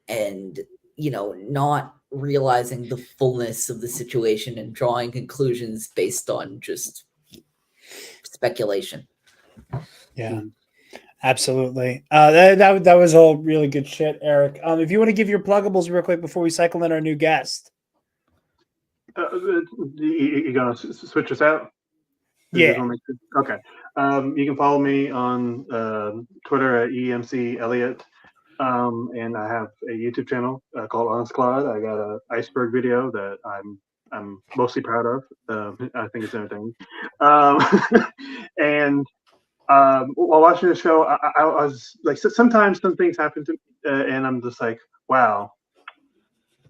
And, you know, not realizing the fullness of the situation and drawing conclusions based on just speculation. Yeah, absolutely. That was all really good shit, Eric. If you want to give your pluggables real quick before we cycle in our new guest. You gonna switch us out? Yeah. Okay. You can follow me on Twitter at EMC Elliott. And I have a YouTube channel called Honest Claude. I got an iceberg video that I'm I'm mostly proud of. I think it's entertaining. And while watching the show, I was like, sometimes some things happen to, and I'm just like, wow,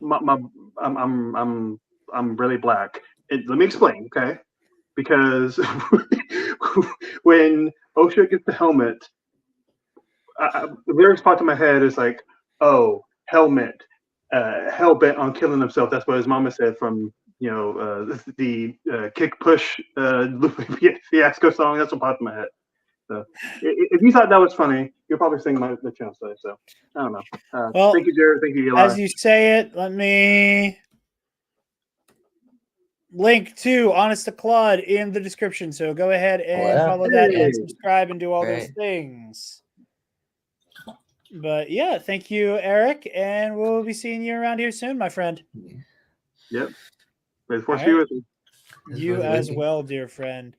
my I'm really black. Let me explain, okay? Because when OSHA gets the helmet, the lyrics popped in my head is like, oh, helmet, hell bent on killing himself. That's what his mama said from the kick push fiasco song. That's what popped in my head. So if you thought that was funny, you're probably singing the chance today. So I don't know. Well, thank you, Jared. Thank you, Eli. as you say it, let me link to Honest to Claude in the description. So go ahead and follow that and subscribe and do all those things. But yeah, thank you, Eric, and we'll be seeing you around here soon, my friend. Yep. May the force be with you. You as well, dear friend.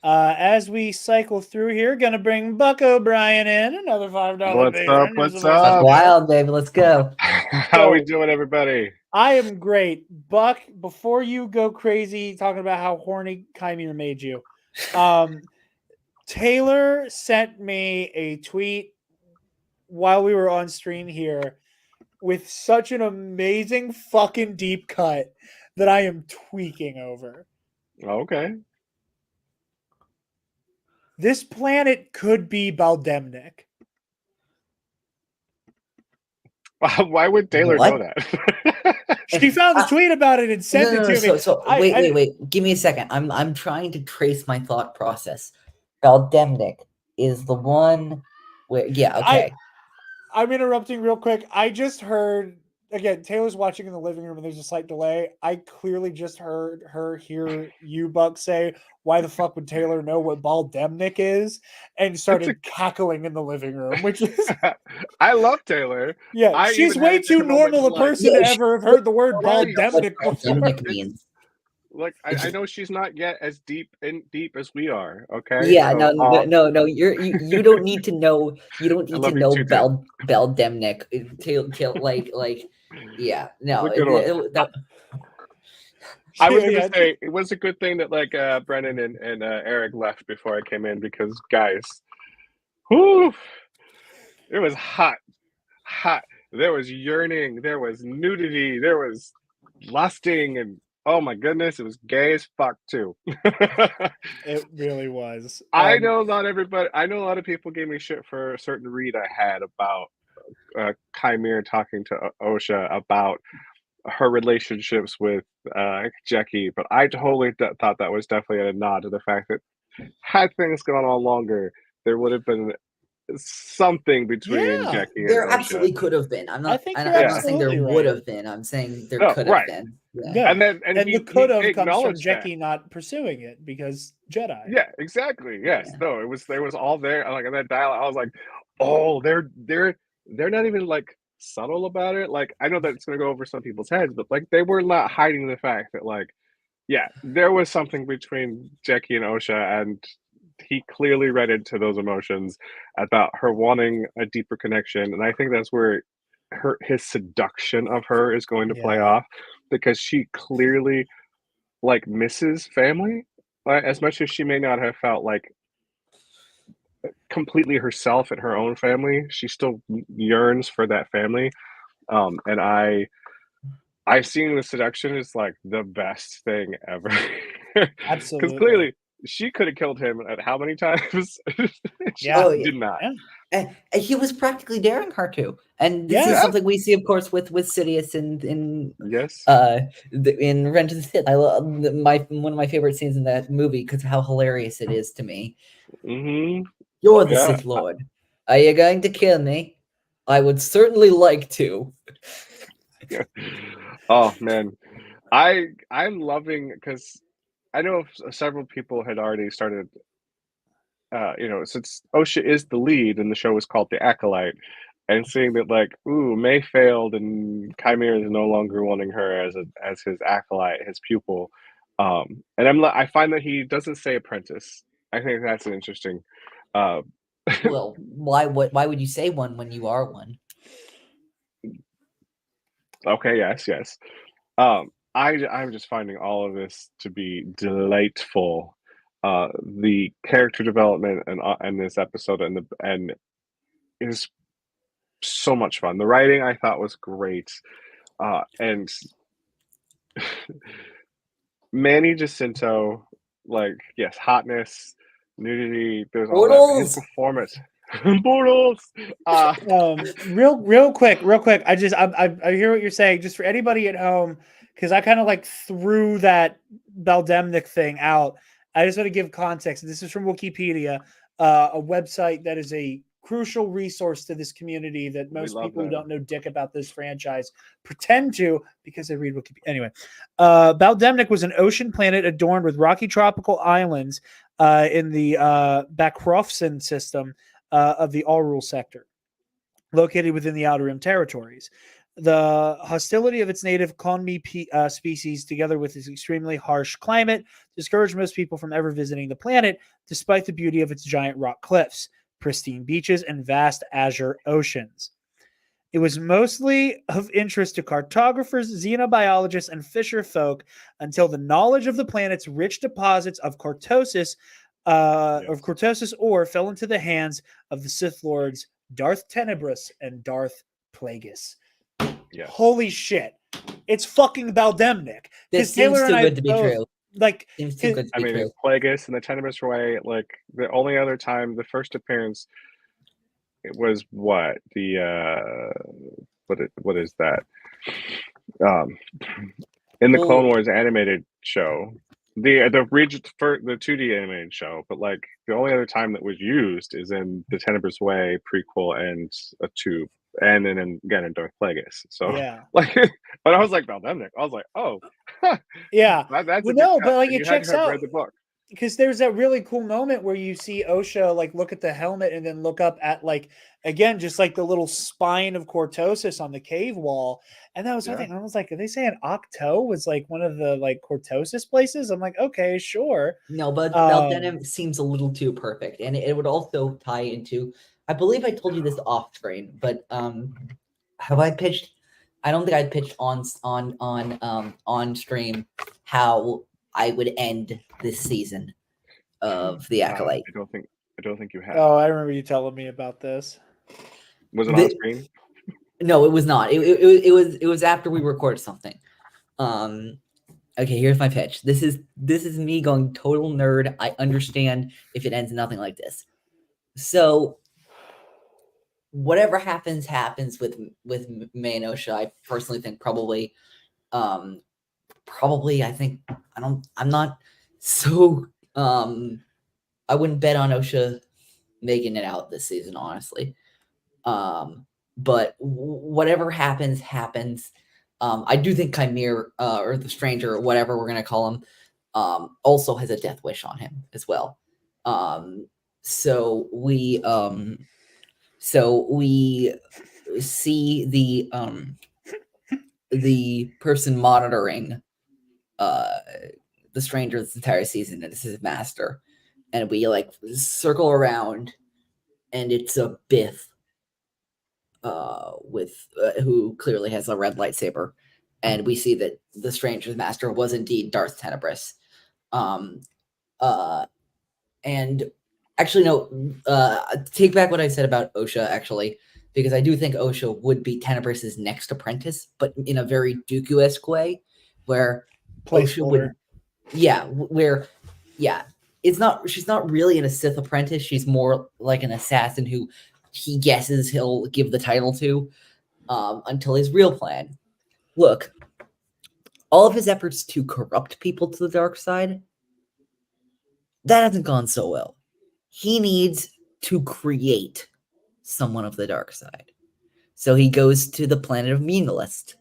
As we cycle through here, gonna bring Buck O'Brien in, another $5 What's patron. up? What's up? Wild, baby. Let's go. How we doing, everybody? I am great. Buck, before you go crazy talking about how horny Chimera made you, Taylor sent me a tweet while we were on stream here with such an amazing fucking deep cut that I am tweaking over. Okay. This planet could be Baldemnik. Why would Taylor know that? She found the tweet about it and sent it to me. So wait. Give me a second. I'm trying to trace my thought process. Baldemnik is the one where okay. I'm interrupting real quick. I just heard again, Taylor's watching in the living room and there's a slight delay. I clearly just heard her hear you, Buck, say, why the fuck would Taylor know what Baldemnik is? And started cackling in the living room, which is I love Taylor. Yeah, she's way too normal a person to ever have heard the word Baldemnik before. Look, I know she's not yet as deep as we are. Okay. Yeah, so, no. You don't need to know. You don't need to know Baldemnik. Yeah, no. I was gonna say it was a good thing that Brennan and Eric left before I came in because guys, whoo, it was hot. There was yearning, there was nudity, there was lusting, and oh my goodness, it was gay as fuck too. It really was. I know not everybody. I know a lot of people gave me shit for a certain read I had about Chimera talking to OSHA about her relationships with Jackie, but I totally thought that was definitely a nod to the fact that had things gone on longer, there would have been something between Jackie and there OSHA. Absolutely could have been. I'm not saying there would have been. I'm saying there could have been. Yeah. And the could have comes from Jackie not pursuing it because Jedi. Yeah, exactly. Yes. Yeah. No, there was all there. Like in that dialogue, I was like, oh, they're not even like subtle about it. Like I know that it's gonna go over some people's heads, but like they were not hiding the fact that like, yeah, there was something between Jackie and OSHA, and he clearly read into those emotions about her wanting a deeper connection. And I think that's where his seduction of her is going to play off, because she clearly like misses family, as much as she may not have felt like completely herself in her own family. She still yearns for that family. And I've seen the seduction is like the best thing ever. Absolutely. Because clearly she could have killed him at how many times? She did not. Yeah. And he was practically daring her to. And this is something we see, of course, with Sidious in Revenge of the Sith. I love one of my favorite scenes in that movie because of how hilarious it is to me. Mm-hmm. You're the Sith Lord. Are you going to kill me? I would certainly like to. Oh man, I'm loving, because I know several people had already started. Since OSHA is the lead and the show is called The Acolyte, and seeing that like, ooh, May failed and Chimera is no longer wanting her as his acolyte, his pupil, and I find that he doesn't say apprentice. I think that's an interesting. Well, why would you say one when you are one? Okay, yes. I'm just finding all of this to be delightful. The character development and this episode and is so much fun. The writing I thought was great, and Manny Jacinto, like, yes, hotness, nudity. There's all that. But his Portals! performance, Portals. Real quick. I hear what you're saying. Just for anybody at home, because I kind of like threw that Baldemnik thing out. I just want to give context. This is from Wikipedia, a website that is a crucial resource to this community that most love people who them. don't know dick about this franchise pretend to because they read Wikipedia. Anyway, Baldemnik was an ocean planet adorned with rocky tropical islands in the Bakrofsen system of the Aurul sector, located within the Outer Rim territories. The hostility of its native Konmi species, together with its extremely harsh climate, discouraged most people from ever visiting the planet, despite the beauty of its giant rock cliffs, pristine beaches, and vast azure oceans. It was mostly of interest to cartographers, xenobiologists, and fisher folk until the knowledge of the planet's rich deposits of cortosis ore fell into the hands of the Sith Lords Darth Tenebrous and Darth Plagueis. Yes. Holy shit. It's fucking Baldemnik. This seems too good to be true. Like, Seems too good to be true. Plagueis and the Tenebrous Way, like, the only other time, the first appearance, it was what? What is that? In the Clone Wars animated show, the 2D animated show, but like the only other time that was used is in the Tenebrous Way prequel and and then again in Darth Plagueis. So yeah, like, but I was like Baldemnik. I was like, oh, yeah. that's well, no, but like you it checks out. Read the book. Because there's that really cool moment where you see Osha like look at the helmet and then look up at like again just like the little spine of Cortosis on the cave wall, and that was something I was like, are they saying Octo was like one of the like Cortosis places? I'm like, okay, sure. No, but Baldemnik seems a little too perfect, and it would also tie into. I believe I told you this off screen, but have I pitched? I don't think I pitched on stream how I would end this season of the Acolyte. I don't think you have. Oh, I remember you telling me about this. Was it on screen? No, it was not. It was after we recorded something. Okay, here's my pitch. This is me going total nerd. I understand if it ends nothing like this. So whatever happens with May and Osha, I personally think probably I think I'm not so I wouldn't bet on Osha making it out this season, honestly. But whatever happens. I do think Chimera or the Stranger or whatever we're gonna call him also has a death wish on him as well. So we see the person monitoring the Stranger this entire season, and this is Master, and we like circle around, and it's a Biff with who clearly has a red lightsaber, and we see that the Stranger's Master was indeed Darth Tenebrous. And actually, no, take back what I said about Osha, actually, because I do think Osha would be Tenebrous's next apprentice, but in a very Dooku-esque way, where Osha would, she's not really an Sith apprentice. She's more like an assassin who he guesses he'll give the title to until his real plan. Look, all of his efforts to corrupt people to the dark side, that hasn't gone so well. He needs to create someone of the dark side. So he goes to the planet of Meaningless,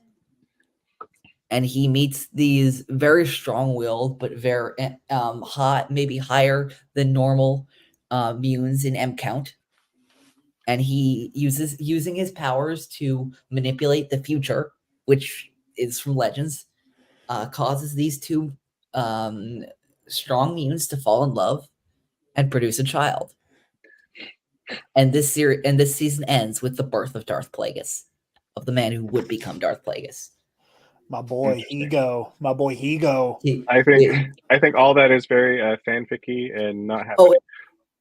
and he meets these very strong-willed but very hot, maybe higher than normal Munes in M count. And he using his powers to manipulate the future, which is from Legends, causes these two strong Munes to fall in love and produce a child. And this season ends with the birth of Darth Plagueis, of the man who would become Darth Plagueis. My boy, Ego. My boy, Ego. I think all that is very fanficky and not happening.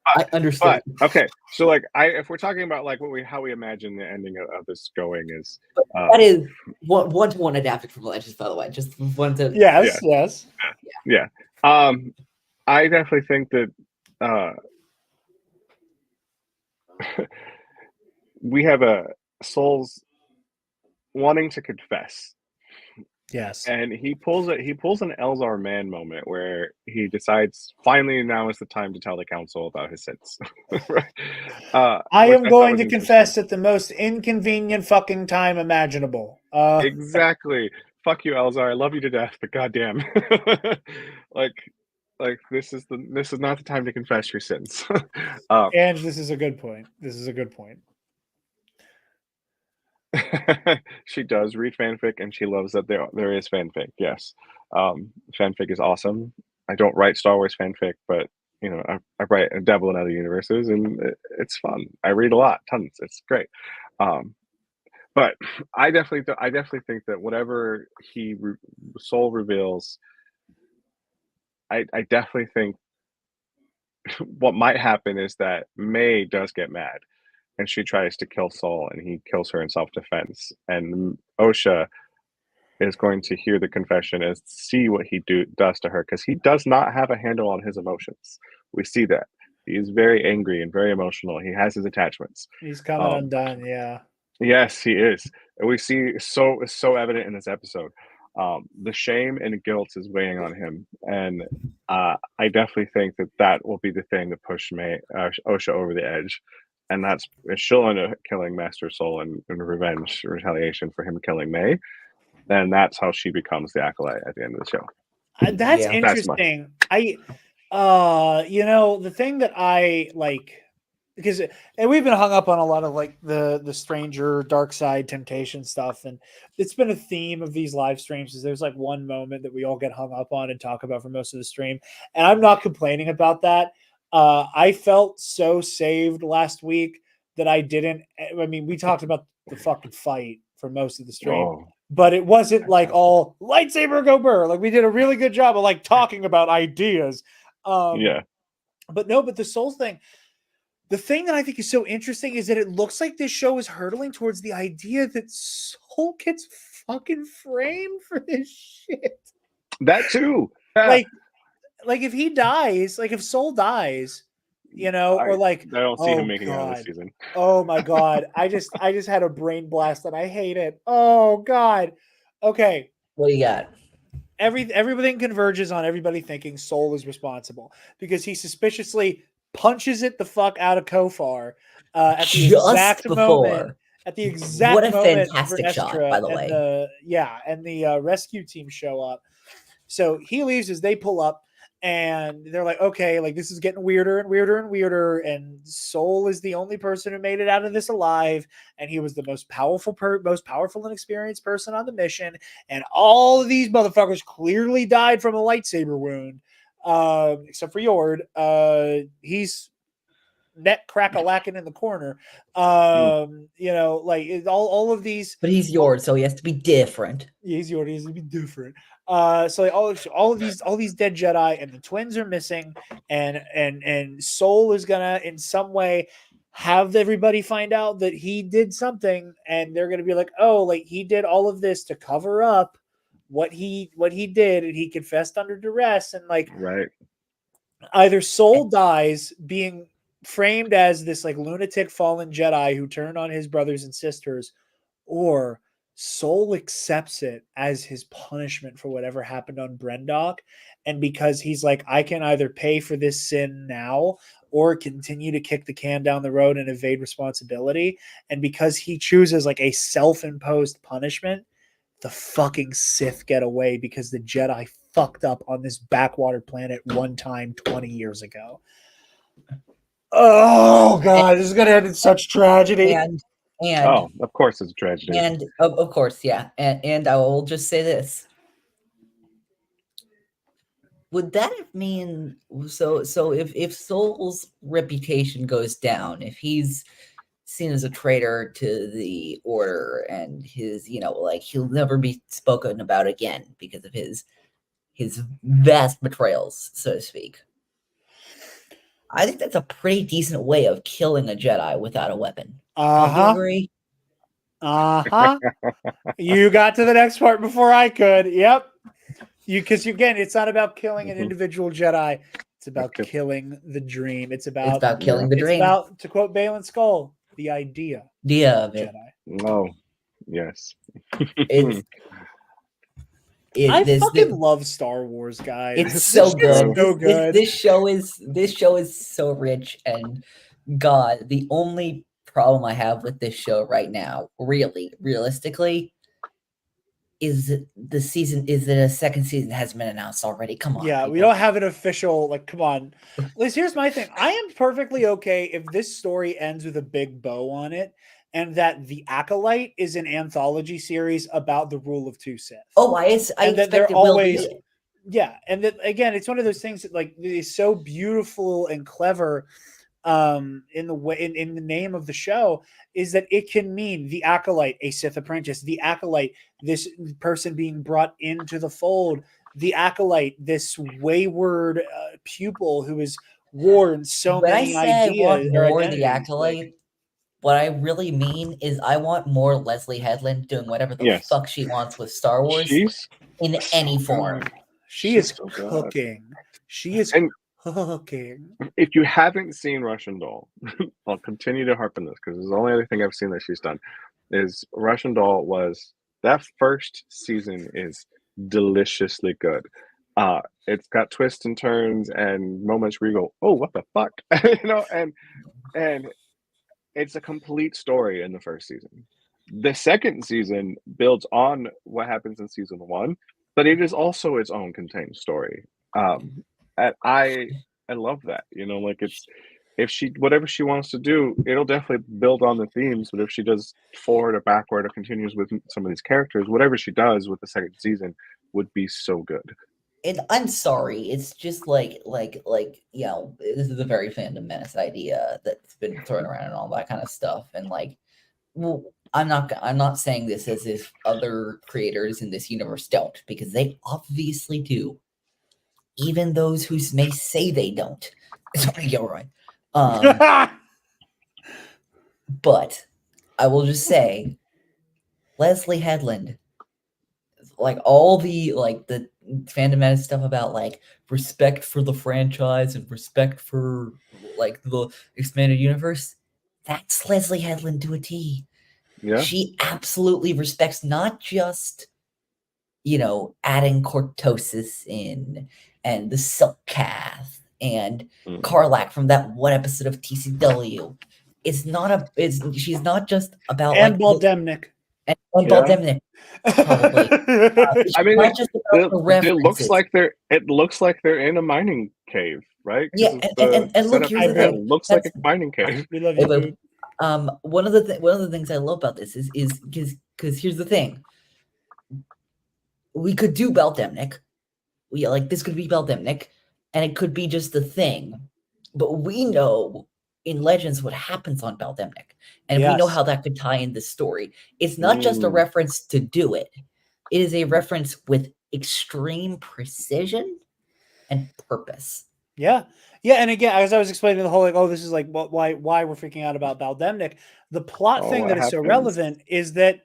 I understand. But okay, so like if we're talking about like how we imagine the ending of this going is that is one-to-one adapted from Legends, by the way. Just one to yes. Yeah. I definitely think that we have a Soul's wanting to confess. Yes. And he pulls an Elzar man moment where he decides finally now is the time to tell the council about his sins. I am going to confess at the most inconvenient fucking time imaginable. Exactly. Fuck you, Elzar. I love you to death, but goddamn, like this is not the time to confess your sins. And this is a good point. She does read fanfic, and she loves that there is fanfic. Yes, fanfic is awesome. I don't write Star Wars fanfic, but you know, I write and dabble in other universes, and it's fun. I read a lot, tons. It's great. But I definitely think that whatever Soul reveals, I definitely think what might happen is that May does get mad, and she tries to kill Soul, and he kills her in self-defense. And Osha is going to hear the confession and see what he does to her, because he does not have a handle on his emotions. We see that. He's very angry and very emotional. He has his attachments. He's coming undone, yeah. Yes, he is. And we see so evident in this episode. The shame and guilt is weighing on him. And I definitely think that will be the thing that pushed Osha over the edge. And she'll end up killing Master Soul in retaliation for him killing May. And that's how she becomes the Acolyte at the end of the show. That's interesting. The thing that I like, because we've been hung up on a lot of like the stranger dark side temptation stuff, and it's been a theme of these live streams is there's like one moment that we all get hung up on and talk about for most of the stream, and I'm not complaining about that. I felt so saved last week that I didn't. I mean, we talked about the fucking fight for most of the stream, but it wasn't like all lightsaber go burr. Like we did a really good job of like talking about ideas. Yeah. But the Souls thing. The thing that I think is so interesting is that it looks like this show is hurtling towards the idea that Soul gets fucking framed for this shit. That too. Like if he dies, like if Soul dies, or like I don't see him making it out of this season. Oh my god. I just had a brain blast and I hate it. Oh god. Okay. What do you got? Everything converges on everybody thinking Soul is responsible because he suspiciously punches it the fuck out of Kofar at the exact moment. At the exact what a moment, fantastic shot, by the way. The rescue team show up. So he leaves as they pull up, and they're like, "Okay, like this is getting weirder and weirder and weirder." And Soul is the only person who made it out of this alive, and he was the most powerful and experienced person on the mission. And all of these motherfuckers clearly died from a lightsaber wound. Except for Yord, he's neck crack-a-lacking in the corner. Like all of these, but he's Yord, so he has to be different. Yeah, he's Yord, he has to be different. So like all of these dead Jedi, and the twins are missing, and Soul is gonna in some way have everybody find out that he did something, and they're gonna be like, oh, like he did all of this to cover up what he did, and he confessed under duress, and like right. Either Soul dies being framed as this like lunatic fallen Jedi who turned on his brothers and sisters, or Soul accepts it as his punishment for whatever happened on Brendok, and because he's like, I can either pay for this sin now or continue to kick the can down the road and evade responsibility, and because he chooses like a self-imposed punishment, the fucking Sith get away because the Jedi fucked up on this backwater planet one time 20 years ago. Oh god, this is gonna end in such tragedy. And of course it's a tragedy. And of course, yeah. And I will just say this. Would that mean so if Soul's reputation goes down, if he's seen as a traitor to the order, and his, like, he'll never be spoken about again because of his vast betrayals, so to speak. I think that's a pretty decent way of killing a Jedi without a weapon. Don't you agree? You got to the next part before I could. Yep. Because again, it's not about killing an individual Jedi. It's about killing the dream. It's about killing the dream. It's about, to quote Balin Skull, the idea of it. Jedi. Oh, yes. I fucking love Star Wars, guys. It's so good. So good. This show is so rich, and God, the only problem I have with this show right now, realistically, is the second season hasn't been announced already. Come on. Yeah, people. we don't have an official, like, come on. Liz, here's my thing. I am perfectly okay if this story ends with a big bow on it, and that the Acolyte is an anthology series about the rule of two Sith. Oh, I expect they're it always will be. Yeah, and that, again, it's one of those things that, like, is so beautiful and clever in the name of the show, is that it can mean the Acolyte, a Sith apprentice, the Acolyte, this person being brought into the fold, the Acolyte, this wayward pupil who has worn so many ideas. I want more identities, the Acolyte, what I really mean is I want more Leslie Headland doing whatever the fuck she wants with Star Wars in any form. She is cooking. She is cooking. If you haven't seen Russian Doll, I'll continue to harp on this because it's the only other thing I've seen that she's done. Is Russian Doll was that first season is deliciously good. It's got twists and turns and moments where you go, "Oh, what the fuck," and it's a complete story in the first season. The second season builds on what happens in season one, but it is also its own contained story. And I love that. Like, it's, if she, whatever she wants to do, it'll definitely build on the themes. But if she does forward or backward or continues with some of these characters, whatever she does with the second season would be so good. And I'm sorry, it's just like this is a very fandom menace idea that's been thrown around and all that kind of stuff. And like, well, I'm not saying this as if other creators in this universe don't, because they obviously do. Even those who may say they don't. Sorry, Gilroy. But I will just say, Leslie Headland, like all the fandom menace stuff about like respect for the franchise and respect for like the expanded universe, that's Leslie Headland to a T. Yeah. She absolutely respects not just, adding cortosis in and the Silk Cath and Karlak from that one episode of TCW. She's not just about and Baldemnik. And Baldemnik. Probably. I mean, it looks like they're in a mining cave, right? Yeah, and look, here's the thing. It looks like a mining cave. We love you. One of the things I love about this is because here's the thing. We could do Baldemnik. This could be Baldemnik, and it could be just the thing. But we know in Legends what happens on Baldemnik, and we know how that could tie in the story. It's not just a reference to do it. It is a reference with extreme precision and purpose. Yeah. Yeah, and again, as I was explaining the whole, like, this is like why we're freaking out about Baldemnik. The plot thing that is so relevant is that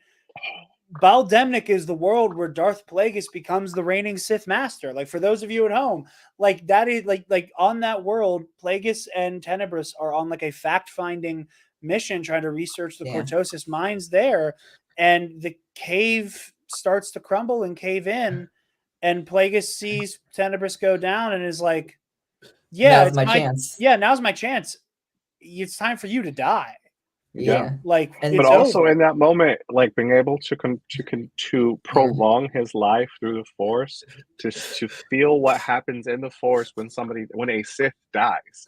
Baldemnik is the world where Darth Plagueis becomes the reigning Sith Master. Like, for those of you at home, like, that is like on that world, Plagueis and Tenebris are on like a fact-finding mission trying to research the Cortosis mines there, and the cave starts to crumble and cave in, and Plagueis sees Tenebris go down and is like, now's my chance. Yeah, now's my chance. It's time for you to die. Yeah. But also in that moment, like, being able to prolong his life through the Force, to feel what happens in the Force when a Sith dies.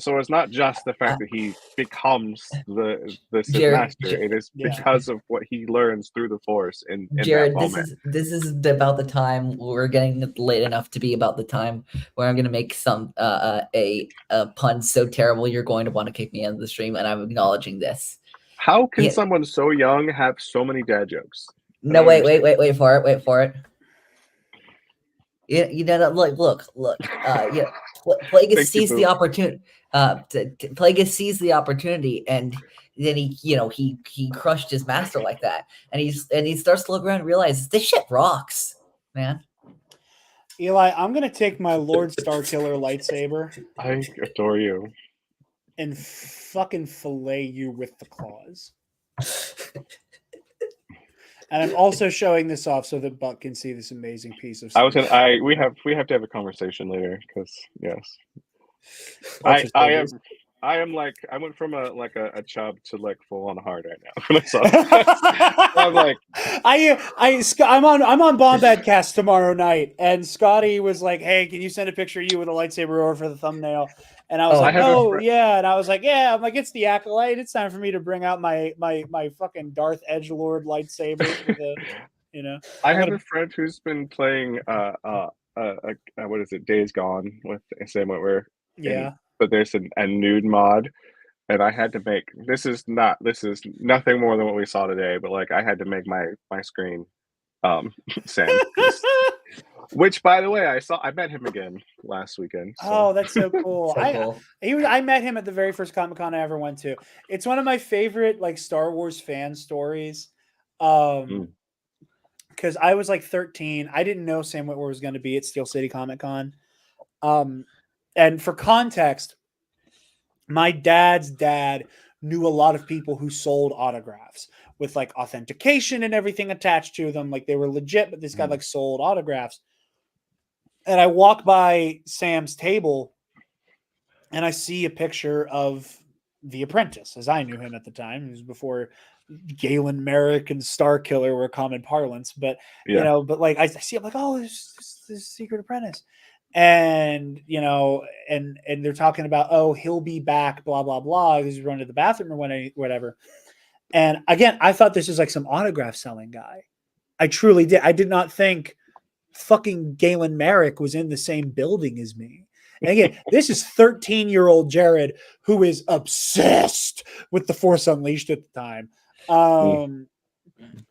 So it's not just the fact that he becomes the Sith Master. It is because of what he learns through the Force in Jarod, that moment. This is about the time we're getting late enough to be about the time where I'm going to make some a pun so terrible you're going to want to kick me out of the stream, and I'm acknowledging this. How can Yeah. someone so young have so many dad jokes? I No, don't wait understand. for it. You know, look. Yeah, Plagueis Thank you, sees the Boo. opportunity. Plagueis sees the opportunity, and then he crushed his master like that, and he starts to look around and realizes this shit rocks, man. Eli, I'm gonna take my Lord Starkiller lightsaber I adore you. and fucking fillet you with the claws. And I'm also showing this off so that Buck can see this amazing piece of. I was gonna. We have to have a conversation later because yes, Watch I your am like I went from a chub to like full on hard right now when I saw this. I'm like, I'm on Bombadcast tomorrow night, and Scotty was like, "Hey, can you send a picture of you with a lightsaber over for the thumbnail?" And I was Oh, like, I have a "Oh fr- yeah," and I was like, "Yeah." I'm like, "It's the Acolyte. It's time for me to bring out my fucking Darth Edgelord lightsaber for the, you know." I I'm have gonna, a friend who's been playing what is it, Days Gone with Sam Witwer, yeah. but there's a nude mod, and I had to make this is nothing more than what we saw today, but like I had to make my screen Sam, which by the way I met him again last weekend. So. Oh, that's so cool. so cool. I met him at the very first Comic-Con I ever went to. It's one of my favorite like Star Wars fan stories. Mm. Because I was like 13. I didn't know Sam Witwer was going to be at Steel City Comic Con. And for context, my dad's dad knew a lot of people who sold autographs with like authentication and everything attached to them. Like they were legit, but this guy like sold autographs. And I walk by Sam's table and I see a picture of The Apprentice, as I knew him at the time. It was before Galen Merrick and Star Killer were common parlance, but Yeah. but like I see, I'm like, oh, this Secret Apprentice, and and they're talking about, oh, he'll be back, blah blah blah. He's running to the bathroom or whatever. And again, I thought this was like some autograph selling guy. I truly did. I did not think fucking Galen Merrick was in the same building as me. And again, this is 13-year-old Jarod who is obsessed with the Force Unleashed at the time.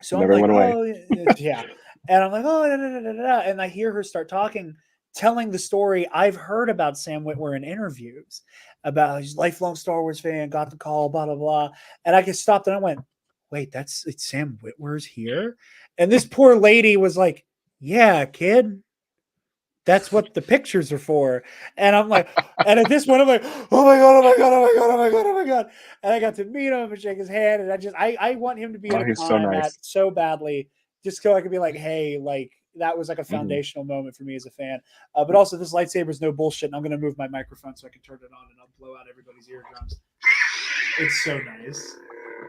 So Never I'm like, went away. oh yeah, and I'm like, oh, da, da, da, da, and I hear her start talking, telling the story I've heard about Sam Witwer in interviews about his lifelong Star Wars fan, got the call, blah blah blah, and I just stopped and I went, wait, it's Sam Witwer's here, and this poor lady was like, yeah, kid. That's what the pictures are for. And I'm like, and at this point, I'm like, oh my God, oh my God, oh my God, oh my God, oh my God. And I got to meet him and shake his hand. And I want him to be Oh, at a he's con so I'm at nice. so badly, just so I could be like, hey, like that was like a Mhm. foundational moment for me as a fan. But also, this lightsaber is no bullshit. And I'm going to move my microphone so I can turn it on and I'll blow out everybody's eardrums. It's so nice.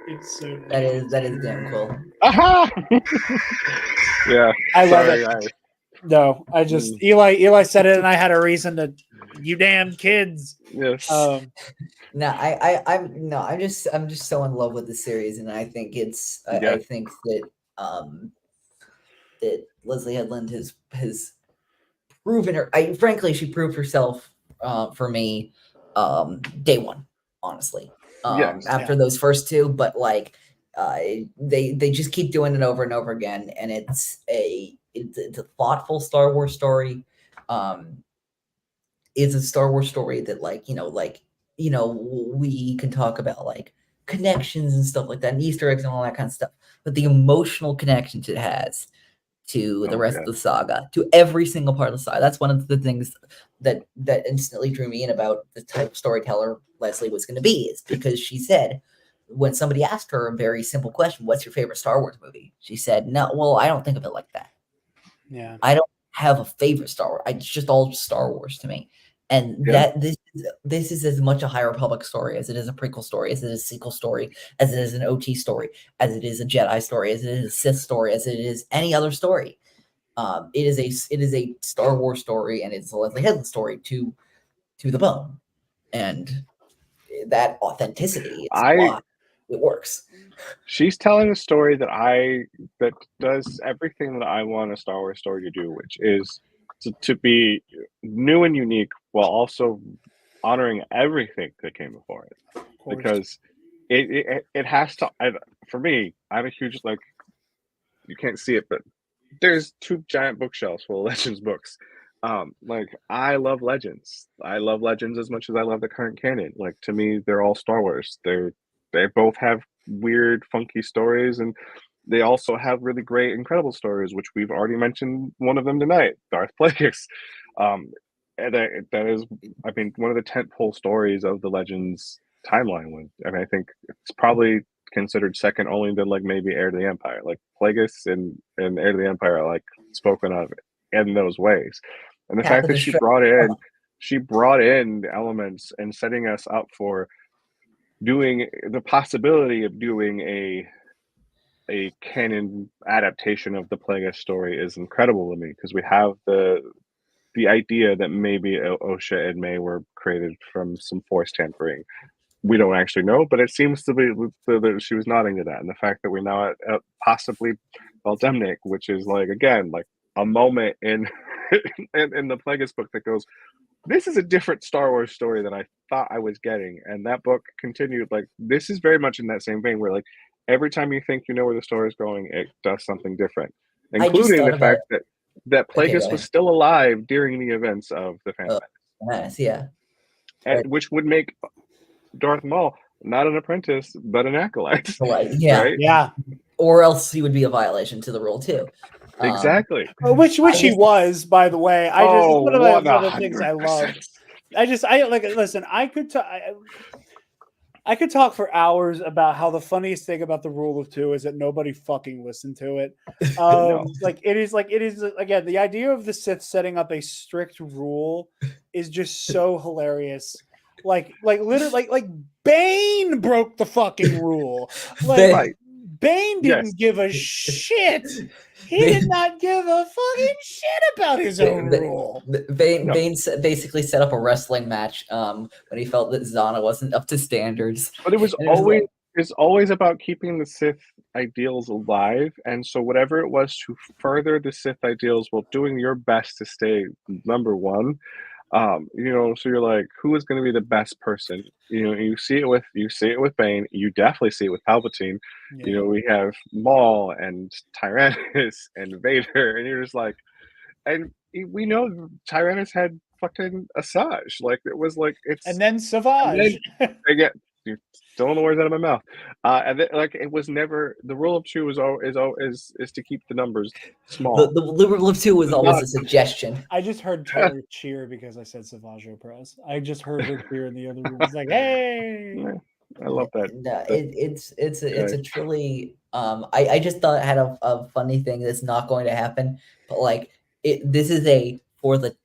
It's so nice. That is damn cool. Aha! Yeah. I love Sorry, it. No, I just Eli said it, and I had a reason to. You damn kids. Yes. No, I'm just so in love with the series, and I think it's Yeah. I think that that Leslie Headland has proven her. Frankly, she proved herself for me day one, honestly. Yes. After those first two, but like they just keep doing it over and over again, and it's a thoughtful Star Wars story. It's a Star Wars story that we can talk about like connections and stuff like that, and Easter eggs and all that kind of stuff. But the emotional connections it has to the rest of the saga, to every single part of the saga. That's one of the things that instantly drew me in about the type of storyteller Leslie was going to be, is because she said, when somebody asked her a very simple question, what's your favorite Star Wars movie? She said, no, well, I don't think of it like that. Yeah. I don't have a favorite Star Wars. It's just all Star Wars to me. And that this is as much a High Republic story as it is a prequel story, as it is a sequel story, as it is an OT story, as it is a Jedi story, as it is a Sith story, as it is any other story. It is a Star Wars story, and it's a Leslie Headland story to the bone, and that authenticity is why it works. She's telling a story that does everything that I want a Star Wars story to do, which is to be new and unique while also honoring everything that came before it. Because it has to. For me, I'm a huge like. You can't see it, but there's 2 giant bookshelves full of Legends books. Like I love Legends. I love Legends as much as I love the current canon. Like to me, they're all Star Wars. They both have weird, funky stories, and they also have really great, incredible stories, which we've already mentioned one of them tonight, Darth Plagueis. And that is, I mean, one of the tentpole stories of the Legends timeline. I mean, I think it's probably considered second only to like maybe Heir to the Empire. Like Plagueis and Heir to the Empire are like spoken of in those ways. And the Yeah, fact but that the she brought in elements and setting us up for doing the possibility of doing a canon adaptation of the Plagueis story is incredible to me, because we have the idea that maybe Osha and May were created from some force tampering. We don't actually know, but it seems to be that she was nodding to that, and the fact that we now possibly Valdemnik, which is like again like a moment in in the Plagueis book that goes, this is a different Star Wars story than I thought I was getting, and that book continued like this is very much in that same vein where like every time you think you know where the story is going, it does something different, I just including thought the about fact that Okay, go Plagueis was ahead. still alive during the events of the Phantom Nice, yeah. Menace, which would make Darth Maul not an apprentice but an acolyte. Like, yeah. Right? Yeah. Or else he would be a violation to the rule too. Exactly. Which he was, by the way. It's one of the other things I love. 100%. I like listen. I could talk for hours about how the funniest thing about the rule of 2 is that nobody fucking listened to it. No. Like it is again, the idea of the Sith setting up a strict rule is just so hilarious. Like literally like Bane broke the fucking rule. Like Right. Bane didn't Yes. give a shit. He did not give a fucking shit about his own rule. Bane basically set up a wrestling match when he felt that Zana wasn't up to standards. But it was always about keeping the Sith ideals alive, and so whatever it was to further the Sith ideals while doing your best to stay number one. You know, so you're like, who is going to be the best person? You know, you see it with Bane. You definitely see it with Palpatine. Yeah. You know, we have Maul and Tyrannus and Vader, and you're just like, and we know Tyrannus had fucking Asajj. Like it was like it's And then Savage. again, you're still in the words out of my mouth. And then, like it was never the rule of 2 is to keep the numbers small. The rule of 2 was always a suggestion. I just heard Taylor cheer because I said Savage Oprez. I just heard her cheer in the other room. It's like, hey. I love that. No, it's a truly I just thought it had a funny thing that's not going to happen, but like this is a for the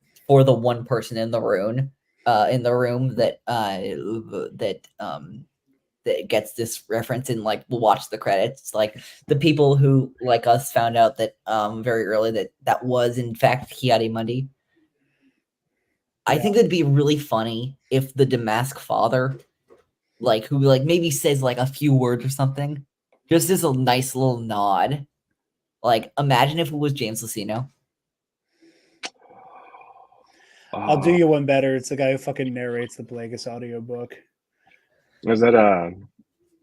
one person in the room that that gets this reference and like will watch the credits. Like the people who like us found out that very early that was in fact Kiadi Mundi. I think it'd be really funny if the Damask father, like who like maybe says like a few words or something, just as a nice little nod. Like imagine if it was James Lucino. I'll do you one better. It's the guy who fucking narrates the Plagueis audiobook. Is that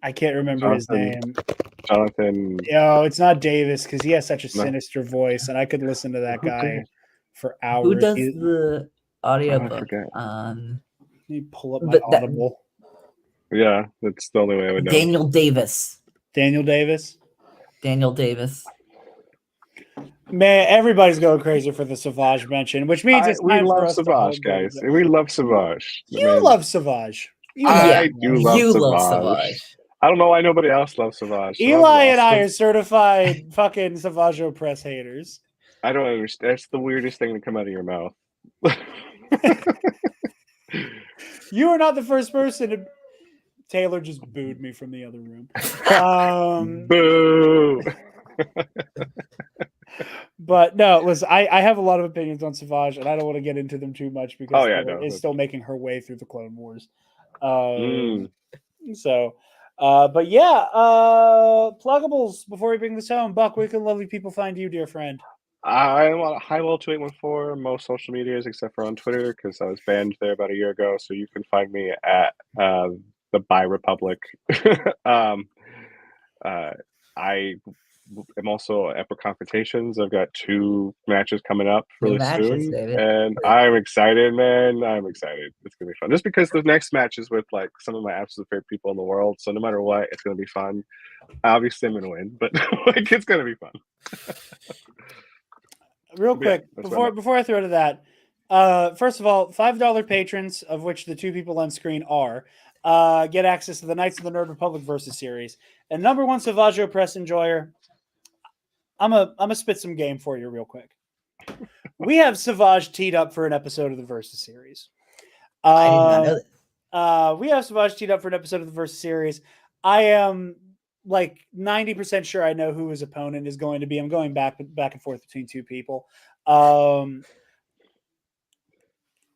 I can't remember his name. Jonathan? No, it's not Davis because he has such a sinister voice, and I could listen to that guy for hours. Who does the audiobook? Let me pull up my Audible. Yeah, that's the only way I would know. Daniel Davis. Daniel Davis. Daniel Davis. Man, everybody's going crazy for the Savage mention, which means it's time for us Savage, to guys. We love Savage. You love Savage. I do you love Savage. I don't know why nobody else loves Savage. So Eli and I are certified fucking Savage Press haters. I don't understand. That's the weirdest thing to come out of your mouth. You are not the first person to... Taylor just booed me from the other room. Boo! But no, listen, I have a lot of opinions on Savage, and I don't want to get into them too much because it's still making her way through the Clone Wars. So, but yeah, pluggables, before we bring this home, Buck, where can lovely people find you, dear friend? I'm on Highwell2814, most social medias except for on Twitter because I was banned there about a year ago. So you can find me at Bi Republic. I am also at for Confrontations. I've got 2 matches coming up really matches, soon, David. and I'm excited, man. I'm excited. It's gonna be fun. Just because the next match is with like some of my absolute favorite people in the world, so no matter what, it's gonna be fun. Obviously, I'm gonna win, but like it's gonna be fun. Real quick, before I throw to that, first of all, $5 patrons, of which the 2 people on screen are, get access to the Knights of the Nerd Republic Versus series. And number 1 Savaggio Press enjoyer, I'm a spit some game for you real quick. We have Savage teed up for an episode of the Versus series. I did not know that. We have Savage teed up for an episode of the Versus series. I am like 90% sure I know who his opponent is going to be. I'm going back and forth between 2 people.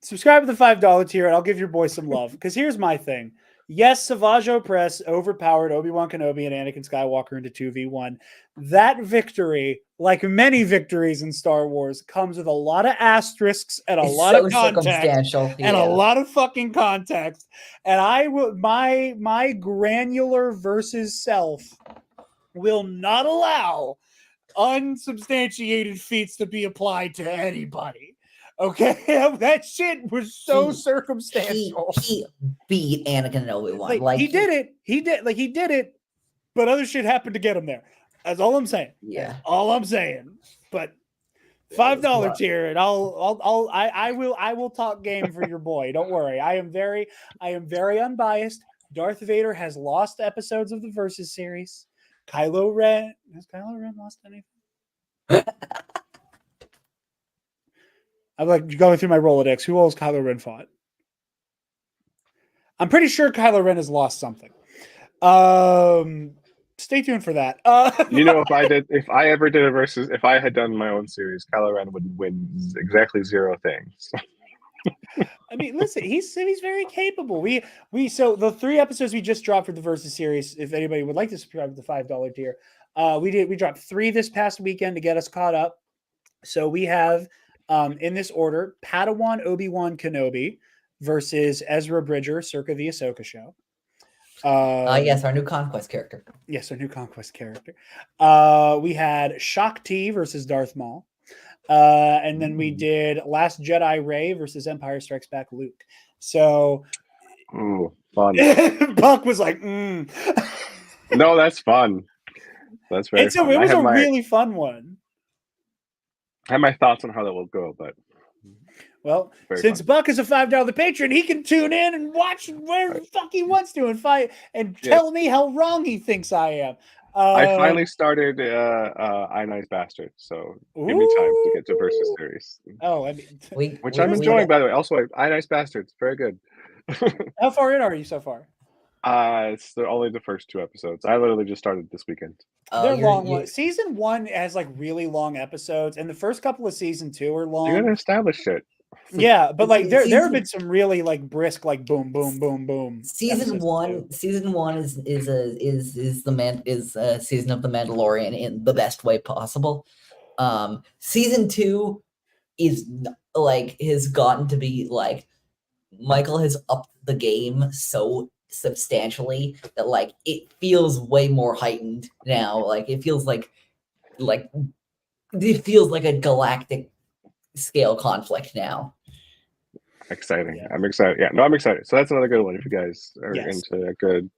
Subscribe to the $5 tier and I'll give your boy some love. Because here's my thing. Yes, Savaggio Press overpowered Obi-Wan Kenobi and Anakin Skywalker into 2v1. That victory, like many victories in Star Wars, comes with a lot of asterisks and a lot of context and a lot of fucking context. And I will my granular versus self will not allow unsubstantiated feats to be applied to anybody. Okay, that shit was so circumstantial. He beat Anakin and Obi-Wan. Like he did it, but other shit happened to get him there. That's all I'm saying. Yeah, that's all I'm saying. But $5 tier, and I will talk game for your boy. Don't worry. I am very unbiased. Darth Vader has lost episodes of the Versus series. Has Kylo Ren lost anything? I'm like going through my Rolodex. Who else Kylo Ren fought? I'm pretty sure Kylo Ren has lost something. Stay tuned for that. If I ever did a versus, if I had done my own series, Kylo Ren would win exactly 0 things. I mean, listen, he's very capable. So the 3 episodes we just dropped for the Versus series, if anybody would like to subscribe to the $5 tier, we dropped 3 this past weekend to get us caught up. So we have in this order, Padawan Obi-Wan Kenobi versus Ezra Bridger, circa the Ahsoka show. Yes, our new Conquest character. Yes, our new Conquest character. We had Shakti versus Darth Maul. And then we did Last Jedi Rey versus Empire Strikes Back Luke. So fun. Buck was like, No, that's fun. That's very fun. It was a really fun one. I have my thoughts on how that will go, but since fun. Buck is a $5 patron, he can tune in and watch wherever the fuck he wants to and fight and tell me how wrong he thinks I am. I finally started I Nice Bastard, so give me time to get to Versus series. Oh, I mean, which I'm enjoying, by the way. Also, I Nice Bastard, it's very good. How far in are you so far? It's only the first 2 episodes. I literally just started this weekend. They're long. Season 1 has like really long episodes, and the first couple of season 2 are long. You gotta establish it. Yeah, but like there have been some really like brisk, like boom, boom, boom, boom. Season one is a season of the Mandalorian in the best way possible. Season 2 is like has gotten to be like Michael has upped the game so substantially that like it feels way more heightened now. Like it feels like a galactic scale conflict now. Exciting. Yeah. I'm excited. Yeah, no, I'm excited. So that's another good one. If you guys are into a good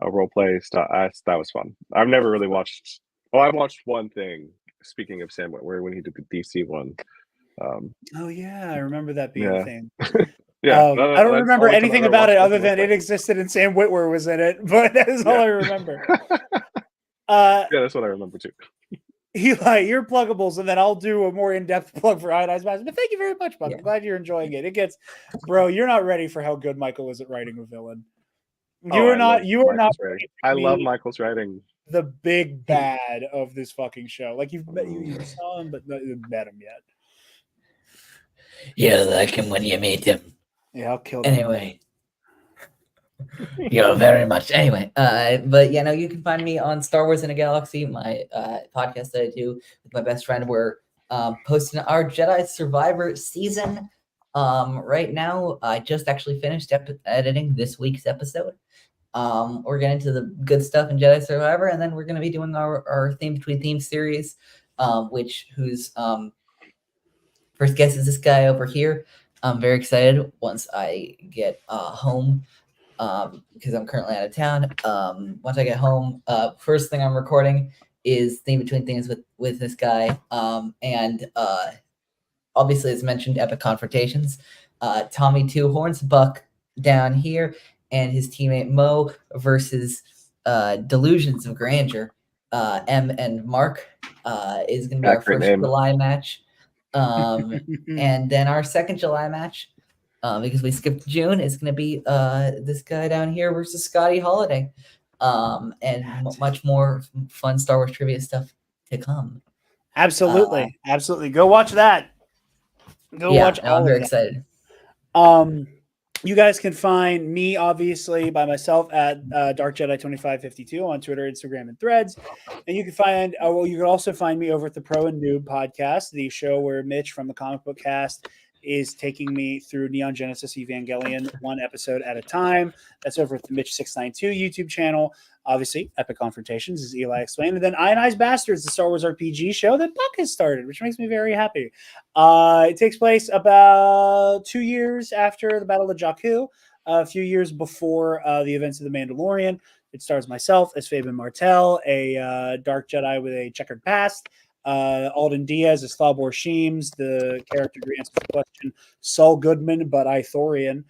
role play stuff, that was fun. I've never really watched. Oh, I watched one thing. Speaking of Sam Witwer, when he did the DC one. Oh yeah, I remember that being a thing. Yeah, I don't remember anything about it other than it existed and Sam Witwer was in it, but that is all I remember. Yeah, that's what I remember too. Eli, your pluggables, and then I'll do a more in-depth plug for Iodized Master. But thank you very much, Buck. I'm glad you're enjoying it. It gets, bro, you're not ready for how good Michael is at writing a villain. You are not ready. I love Michael's writing. The big bad of this fucking show. Like you saw him, but you've met him yet. You like him when you meet him. Yeah, I'll kill him. Anyway. You're very much anyway. But yeah, no, you can find me on Star Wars in a Galaxy, my podcast that I do with my best friend. We're posting our Jedi Survivor season. Right now, I just actually finished editing this week's episode. We're getting to the good stuff in Jedi Survivor, and then we're going to be doing our Theme Between Themes series, whose first guest is this guy over here. I'm very excited once I get home, because I'm currently out of town. Once I get home, first thing I'm recording is Theme Between Themes with this guy, and obviously, as mentioned, Epic Confrontations. Tommy Two Horns, Buck down here, and his teammate Mo versus Delusions of Grandeur. M and Mark is going to be our Accurate first name. July match. And then our second July match, because we skipped June, is going to be this guy down here versus Scotty Holiday. And much more fun Star Wars trivia stuff to come. Absolutely. Absolutely. Go watch that. Go watch all I'm very of that. excited. You guys can find me, obviously, by myself at Dark Jedi 2552 on Twitter, Instagram, and Threads. And you can find, you can also find me over at the Pro and Noob podcast, the show where Mitch from the Comic Book Cast is taking me through Neon Genesis Evangelion one episode at a time. That's over at the Mitch 692 YouTube channel. Obviously, Epic Confrontations, as Eli explained. And then Ionized Bastards, the Star Wars RPG show that Buck has started, which makes me very happy. It takes place about 2 years after the Battle of Jakku, a few years before the events of The Mandalorian. It stars myself as Fabian Martell, a Dark Jedi with a checkered past. Alden Diaz as Thalbor Sheems, the character who answers the question, Saul Goodman, but Ithorian.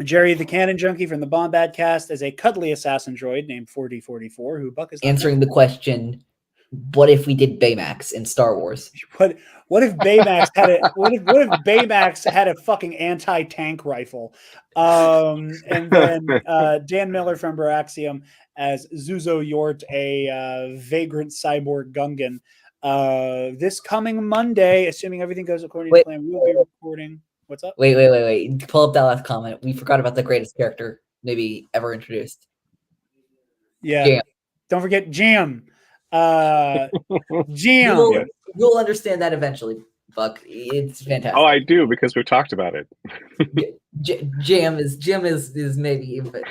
Jerry the Cannon Junkie from the Bombad cast as a cuddly assassin droid named 4D44, who Buck is answering the question, what if we did Baymax in Star Wars? What if Baymax had a what if Baymax had a fucking anti-tank rifle? And then Dan Miller from Baraxium as Zuzo Yort, a vagrant cyborg Gungan. This coming Monday, assuming everything goes according to plan, we will be recording. What's up? Wait. Pull up that last comment. We forgot about the greatest character maybe ever introduced. Yeah. Jam. Don't forget Jam. Jam. You'll understand that eventually, Buck. It's fantastic. Oh, I do, because we've talked about it. Jam is maybe, but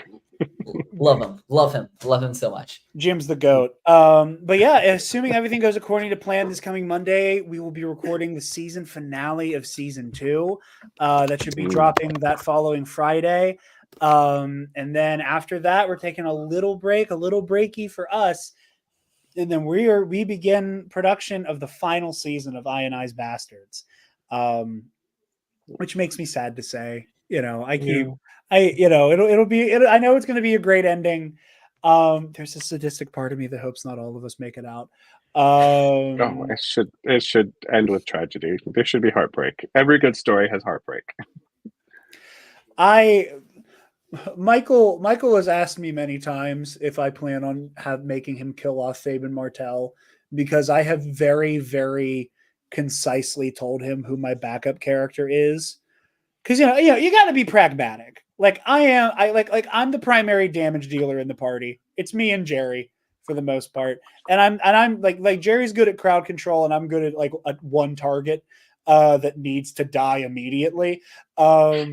love him so much. Jim's the GOAT. But yeah, assuming everything goes according to plan, this coming Monday, we will be recording the season finale of season 2. That should be dropping that following Friday. And then after that, we're taking a little breaky for us. And then we begin production of the final season of Ionized Bastards, which makes me sad to say. It'll be. I know it's going to be a great ending. There's a sadistic part of me that hopes not all of us make it out. It should end with tragedy. There should be heartbreak. Every good story has heartbreak. Michael has asked me many times if I plan on making him kill off Fabian Martell, because I have very, very concisely told him who my backup character is. Because you got to be pragmatic. Like I'm the primary damage dealer in the party. It's me and Jerry for the most part, and I'm like Jerry's good at crowd control, and I'm good at like one target that needs to die immediately. That's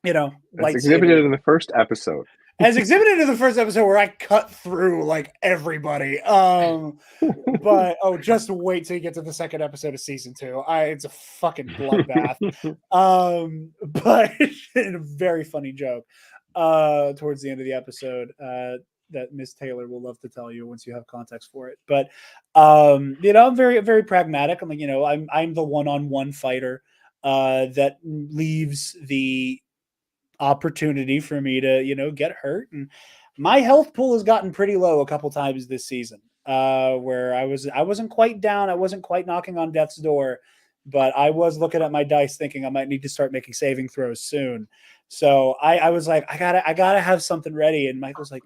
exhibited in the first episode. As exhibited in the first episode, where I cut through like everybody. But just wait till you get to the second episode of season 2. It's a fucking bloodbath. But a very funny joke towards the end of the episode that Miss Taylor will love to tell you once you have context for it. But I'm very, very pragmatic. I'm like, I'm the one-on-one fighter that leaves the opportunity for me to get hurt, and my health pool has gotten pretty low a couple times this season, where I wasn't quite down, I wasn't quite knocking on death's door, but I was looking at my dice thinking I might need to start making saving throws soon. So I was like, I gotta have something ready. And Michael's like,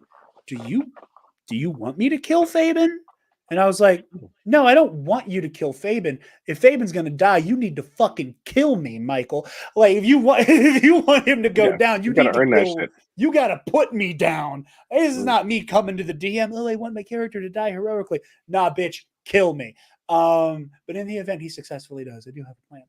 do you want me to kill Fabian? And I was like, no, I don't want you to kill Fabian. If Fabian's going to die, you need to fucking kill me, Michael. Like, if you want him to go down, you need to kill. You got to put me down. This is not me coming to the DM. Oh, I want my character to die heroically. Nah, bitch, kill me. But in the event he successfully does, I do have a plan.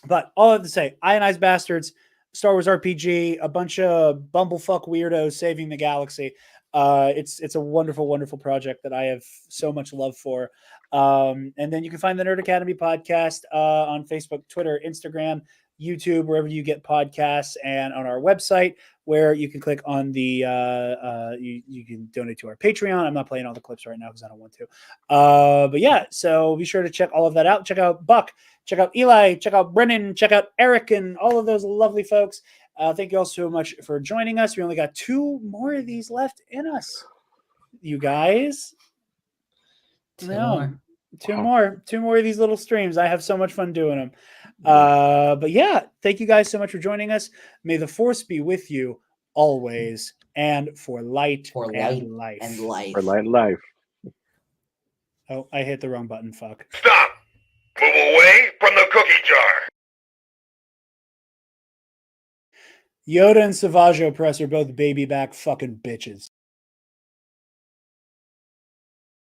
But all I have to say, Ionized Bastards, Star Wars RPG, a bunch of bumblefuck weirdos saving the galaxy. It's a wonderful, wonderful project that I have so much love for. And then you can find the Nerd Academy podcast on Facebook, Twitter, Instagram, YouTube, wherever you get podcasts, and on our website, where you can click on the you can donate to our Patreon. I'm not playing all the clips right now because I don't want to. But yeah, so be sure to check all of that out. Check out Buck, check out Eli, check out Brennan, check out Eric, and all of those lovely folks. Thank you all so much for joining us. We only got 2 more of these left in us, you guys. Two more. Two more of these little streams. I have so much fun doing them. But yeah, thank you guys so much for joining us. May the force be with you always, and for light and life. For light and life. Oh, I hit the wrong button. Fuck. Stop! Move away from the cookie jar! Yoda and Savage Opress are both baby back fucking bitches.